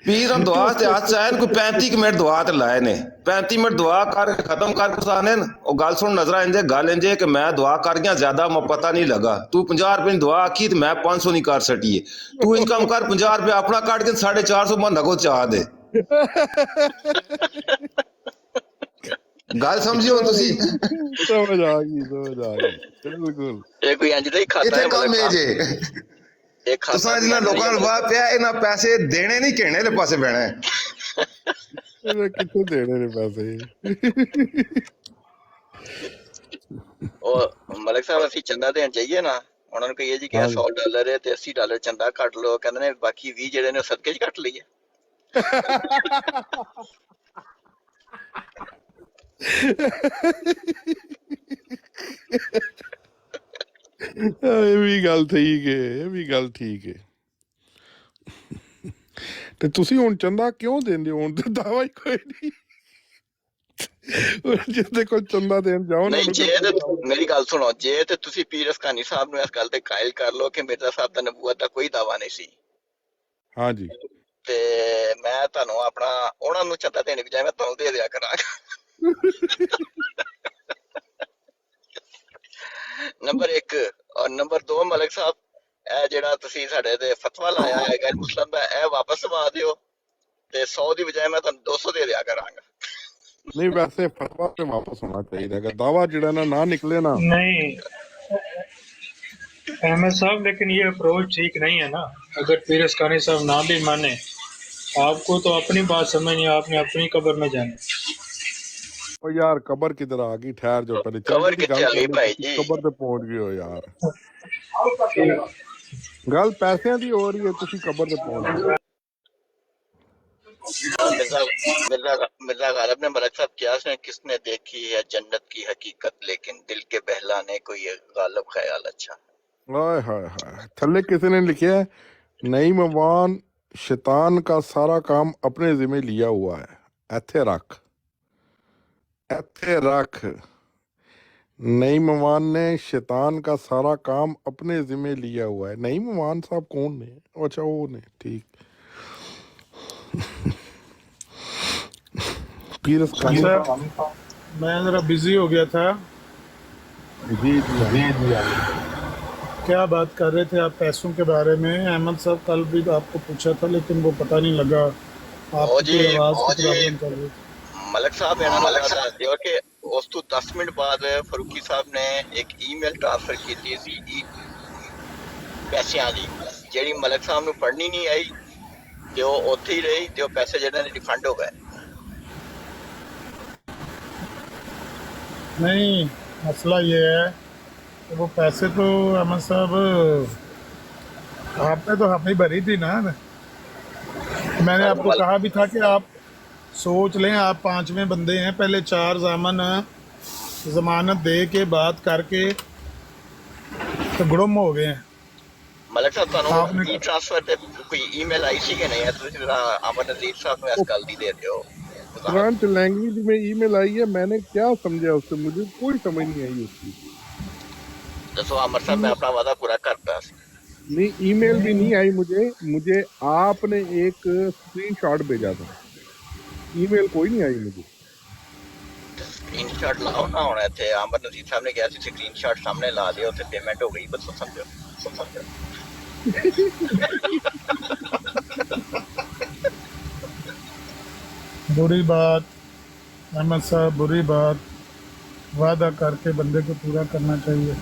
ਪੀਰ ਦੁਆ ਤੇ ਹੱਥ ਆਏ ਕੋਈ 35 ਮਿੰਟ ਦੁਆ ਤੇ ਲਾਏ ਨੇ, 35 ਮਿੰਟ ਦੁਆ ਕਰ ਖਤਮ ਕਰ ਕੁਸਾਨੇ ਉਹ ਗੱਲ ਸੁਣ ਨਜ਼ਰ ਆਂਦੇ, ਗੱਲ ਇੰਜੇ ਕਿ ਮੈਂ ਦੁਆ ਕਰ ਗਿਆ ਜ਼ਿਆਦਾ ਮੈਂ ਪਤਾ ਨਹੀਂ ਲਗਾ, ਤੂੰ 50 ਰੁਪਏ ਦੀ ਦੁਆ ਆਖੀ ਤੇ ਮੈਂ 500 ਨਹੀਂ ਕਰ ਸਕੀਏ, ਤੂੰ ਇਨਕਮ ਕਰ 50 ਰੁਪਏ ਆਪਣਾ ਕੱਢ ਕੇ 450 ਮਾ ਨਗਦ ਚਾਹ ਦੇ। ਗੱਲ ਸਮਝਿਓ ਤੁਸੀਂ, ਸਮਝ ਆ ਗਈ ਬਿਲਕੁਲ। ਇਹ ਕੋਈ ਇੰਜ ਦਾ ਹੀ ਖਾਤਾ ਇੱਥੇ ਹੈ ਕੰਮ ਇਹ ਜੇ ਇਹ ਖਾਤਾ ਤੁਸੀਂ ਇਹਨਾਂ ਲੋਕਾਂ ਨੂੰ ਵਾਹ ਪਿਆ, ਇਹਨਾਂ ਪੈਸੇ ਦੇਣੇ ਨਹੀਂ ਕਹਿਣੇ ਦੇ ਪਾਸੇ ਬਹਿਣਾ ਹੈ। ਇਹਨੇ ਕਿੱਥੇ ਦੇਣੇ ਨੇ ਪੈਸੇ? ਉਹ ਮਲਕ ਸਾਹਿਬ ਅਸੀਂ ਚੰਦਾ ਦੇਣ ਚਾਹੀਏ ਨਾ, ਉਹਨਾਂ ਨੂੰ ਕਹੀਏ ਜੀ ਕਿ $100 ਹੈ ਤੇ $80 ਚੰਦਾ ਕੱਟ ਲਓ, ਕਹਿੰਦੇ ਨੇ ਬਾਕੀ 20 ਜਿਹੜੇ ਨੇ ਸਦਕੇ ਚ ਕੱਟ ਲਈਏ। ਇਹ ਵੀ ਗੱਲ ਠੀਕ ਹੈ, ਇਹ ਵੀ ਗੱਲ ਠੀਕ ਹੈ। ਤੇ ਤੁਸੀਂ ਹੁਣ ਚੰਦਾ ਕਿਉਂ ਦਿੰਦੇ ਹੋ? ਹੁਣ ਤੇ ਦਾਵਾ ਹੀ ਕੋਈ ਨਹੀਂ। ਜਿੱਦੇ ਕੋਲ ਚੰਦਾ ਦੇਣ ਜਾਓ ਨਾ, ਨਹੀਂ ਜੇ ਤੇ ਮੇਰੀ ਗੱਲ ਸੁਣੋ, ਜੇ ਤੇ ਤੁਸੀਂ ਪੀਰ ਹਸਕਾਨੀ ਸਾਹਿਬ ਨੂੰ ਇਸ ਗੱਲ ਤੇ ਕਾਇਲ ਕਰ ਲਓ ਕਿ ਮਿਰਜ਼ਾ ਸਾਹਿਬ ਦਾ ਨਬੂਵਤ ਦਾ ਕੋਈ ਦਾਵਾ ਨਹੀਂ ਸੀ, ਹਾਂਜੀ, ਤੇ ਮੈਂ ਤੁਹਾਨੂੰ ਆਪਣਾ ਉਹਨਾਂ ਨੂੰ ਚੰਦਾ ਦੇਣ ਦੀ ਬਜਾਏ ਮੈਂ ਤੁਹਾਨੂੰ ਦੇ ਦਿਆ ਕਰਾਂਗਾ। ਨੰਬਰ 1 ਔਰ ਨੰਬਰ 2 ਮਲਕ ਸਾਹਿਬ, ਇਹ ਜਿਹੜਾ ਤੁਸੀਂ ਸਾਡੇ ਤੇ ਫਤਵਾ ਲਾਇਆ ਹੈ ਗੈਰ ਮੁਸਲਮ ਦਾ, ਇਹ ਵਾਪਸ ਲਵਾ ਦਿਓ ਤੇ 100 ਦੀ ਬਜਾਏ ਮੈਂ ਤੁਹਾਨੂੰ 200 ਦੇ ਦਿਆ ਕਰਾਂਗਾ। ਨਹੀਂ ਵੈਸੇ ਫਤਵਾ ਤੇ ਵਾਪਸ ਹੋਣਾ ਚਾਹੀਦਾ ਹੈ, ਦਾਵਾ ਜਿਹੜਾ ਨਾ ਨਿਕਲੇ ਨਾ। नहीं अहमद साहब, लेकिन ये अप्रोच ठीक नहीं है ना। अगर पीर हस्कानी साहब ना भी माने, आपको तो अपनी बात समझनी है, आपने अपनी कब्र में जाना। ਉਹ ਯਾਰ ਕਬਰ ਕਿਧਰ ਆ ਗਈ? ਠਹਿਰ ਜੋ ਪਹਿਲੇ, ਕਬਰ ਕਿੱਥੇ ਆ ਗਈ ਭਾਈ ਜੀ? ਕਬਰ ਤੇ ਪਹੁੰਚ ਗਏ ਹੋ ਯਾਰ। ਗੱਲ ਪੈਸਿਆਂ ਦੀ ਹੋ ਰਹੀ ਹੈ, ਤੁਸੀਂ ਕਬਰ ਤੇ ਪਹੁੰਚ ਗਏ। मिर्जा गालिब ने मलक साहब कियास ने किसने देखी है जन्नत की हकीकत, लेकिन दिल के बहलाने को ये गालिब ख्याल अच्छा। हाय हाय हाय, थल्ले किसी ने लिखा है, नईम अवान शैतान का सारा काम अपने जिम्मे लिया हुआ है। ਇੱਥੇ रख। नईम अवान ने शैतान का सारा काम अपने जिम्मे लिया हुआ है। नईम अवान साहब कौन ने? अच्छा वो ने, ठीक। मैं ज़रा बिजी हो गया था। जी जी जी। क्या बात कर रहे थे आप पैसों के बारे में? अहमद साहब कल भी आपको पूछा था लेकिन वो पता नहीं लगा, आपकी आवाज़ की प्रॉब्लम कर रही थी। मलक साहब ਇਹਨਾਂ ਨੂੰ ਦੱਸ ਦਿਓ ਕਿ ਉਸ ਤੋਂ 10 ਮਿੰਟ ਬਾਅਦ ਫਰੂਕੀ ਸਾਹਿਬ ਨੇ ਇੱਕ ਈਮੇਲ ਟ੍ਰਾਂਸਫਰ ਕੀਤੀ ਸੀ ਪੈਸਿਆਂ ਦੀ, ਜਿਹੜੀ ਮਲਕ ਸਾਹਿਬ ਨੂੰ ਪੜ੍ਹਨੀ ਨਹੀਂ ਆਈ ਤੇ ਉਹ ਉੱਥੇ ਹੀ ਰਹੀ ਤੇ ਉਹ ਪੈਸੇ ਜਿਹੜੇ ਨੇ ਰਿਫੰਡ ਹੋ ਗਏ। नहीं, मसला ये है कि वो पैसे तो अहमद साहब आपने तो हमें भरी थी ना। मैंने आपको कहा भी था कि आप सोच लें, आप 5वें बंदे हैं, पहले 4 ज़ामन ज़मानत दे के बात करके तो गुड़म हो गए हैं। ਮਲਕ ਸਾਹਿਬ ਤੁਹਾਨੂੰ ਈ ਟ੍ਰਾਂਸਫਰ ਤੇ ਕੋਈ ਈਮੇਲ ਆਈ ਸੀ ਕਿ ਨਹੀਂ ਹੈ? ਤੁਸੀਂ ਜਰਾ ਅਮਰ ਨਜ਼ੀਰ ਸਾਹਿਬ ਨੂੰ ਇਸ ਗੱਲ ਦੀ ਦੇ ਦਿਓ। तुरंत लैंग्वेज में ईमेल आई है, मैंने क्या समझा उससे, मुझे कोई समझ नहीं आई उसकी। ਦੱਸੋ ਅਮਰ ਸਾਹਿਬ, ਮੈਂ ਆਪਣਾ ਵਾਦਾ पूरा करता। नहीं, ईमेल भी नहीं आई मुझे आपने एक स्क्रीनशॉट भेजा था, ईमेल कोई नहीं आई मुझे। स्क्रीनशॉट लाओ ना, ਹੁਣ ਇੱਥੇ ਅਮਰ ਨਜ਼ੀਰ ਸਾਹਿਬ ਨੇ ਕਿਹਾ ਸੀ स्क्रीनशॉट ਸਾਹਮਣੇ ਲਾ ਦਿਓ ਤੇ ਪੇਮੈਂਟ ਹੋ ਗਈ, ਬਸ ਸਮਝੋ। बुरी बात अहमद साहब, बुरी बात। वादा करके बंदे को पूरा करना चाहिए।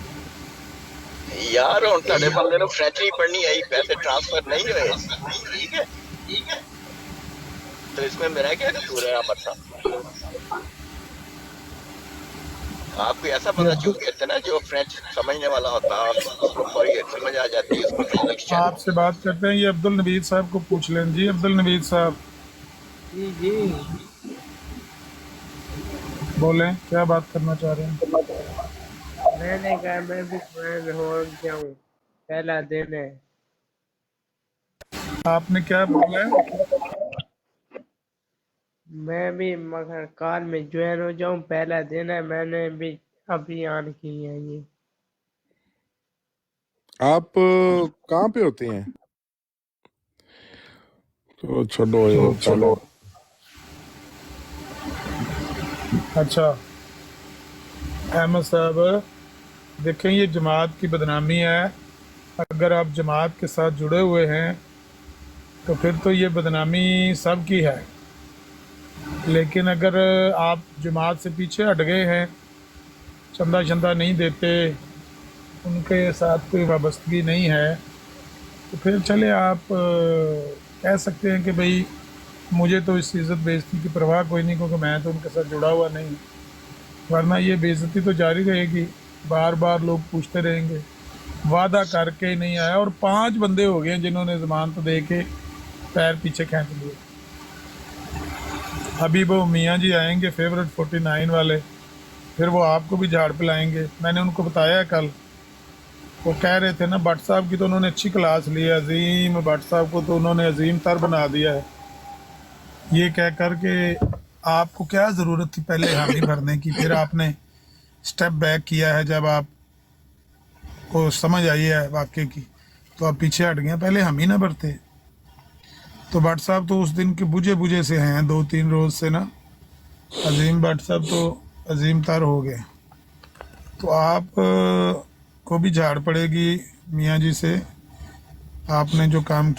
यार ਹੁਣ ਤੁਹਾਡੇ ਬੰਦੇ ਨੂੰ ਫ੍ਰੈਂਚੀ ਪੜ੍ਹਨੀ ਆਈ, ਪੈਸੇ ਟ੍ਰਾਂਸਫਰ ਨਹੀਂ ਹੋਏ। ਠੀਕ ਹੈ تو اس میں میرا کیا قصور ہے احمد صاحب؟ آپ کو ایسا بندہ جو کہتے ہیں نا جو فرینچ سمجھنے والا ہوتا ہے اس کو فوری سمجھ آ جاتی ہے اس کو انگلش چاہیے. آپ سے بات کرتے ہیں، یہ عبد النوید صاحب کو پوچھ لیں. جی عبد النوید صاحب جی جی بولیں، کیا بات کرنا چاہ رہے ہیں؟ میں نے کہا میں بھی قرآن ہو گیا ہوں، پہلا دن ہے. آپ نے کیا بولا ہے؟ میں بھی مگر کال میں جوائن ہو جاؤں، پہلا دن ہے، میں نے بھی ابھی آن کی ہے. یہ آپ کہاں پہ ہوتے ہیں؟ تو چھوڑو یہ پہلے. اچھا احمد صاحب دیکھیں، یہ جماعت کی بدنامی ہے. اگر آپ جماعت کے ساتھ جڑے ہوئے ہیں تو پھر تو یہ بدنامی سب کی ہے، لیکن اگر آپ جماعت سے پیچھے ہٹ گئے ہیں، چندہ شندہ نہیں دیتے، ان کے ساتھ کوئی وابستگی نہیں ہے، تو پھر چلے آپ کہہ سکتے ہیں کہ بھئی مجھے تو اس عزت بے عزتی کی پرواہ کوئی نہیں، کیونکہ میں تو ان کے ساتھ جڑا ہوا نہیں. ورنہ یہ بے عزتی تو جاری رہے گی، بار بار لوگ پوچھتے رہیں گے. وعدہ کر کے نہیں آیا، اور 5 بندے ہو گئے جنہوں نے ضمانت دے کے پیر پیچھے کھینچ لیے. ابھی وہ میاں جی آئیں گے فیورٹ 49 والے، پھر وہ آپ کو بھی جھاڑ پلائیں گے. میں نے ان کو بتایا کل، وہ کہہ رہے تھے نا بٹ صاحب کی تو انہوں نے اچھی کلاس لی ہے، عظیم بٹ صاحب کو تو انہوں نے عظیم تر بنا دیا ہے. یہ کہہ کر کہ آپ کو کیا ضرورت تھی پہلے حامی بھرنے کی، پھر آپ نے سٹیپ بیک کیا ہے. جب آپ کو سمجھ آئی ہے واقعے کی تو آپ پیچھے ہٹ گئے، پہلے ہم ہی نہ بھرتے. تو بٹ صاحب تو اس دن کے بجھے سے ہیں، 2-3 روز سے نا. عظیم بٹ صاحب تو عظیم تر ہو گئے. تو آپ کو بھی جھاڑ پڑے گی میاں جی سے، آپ نے جو کام کیا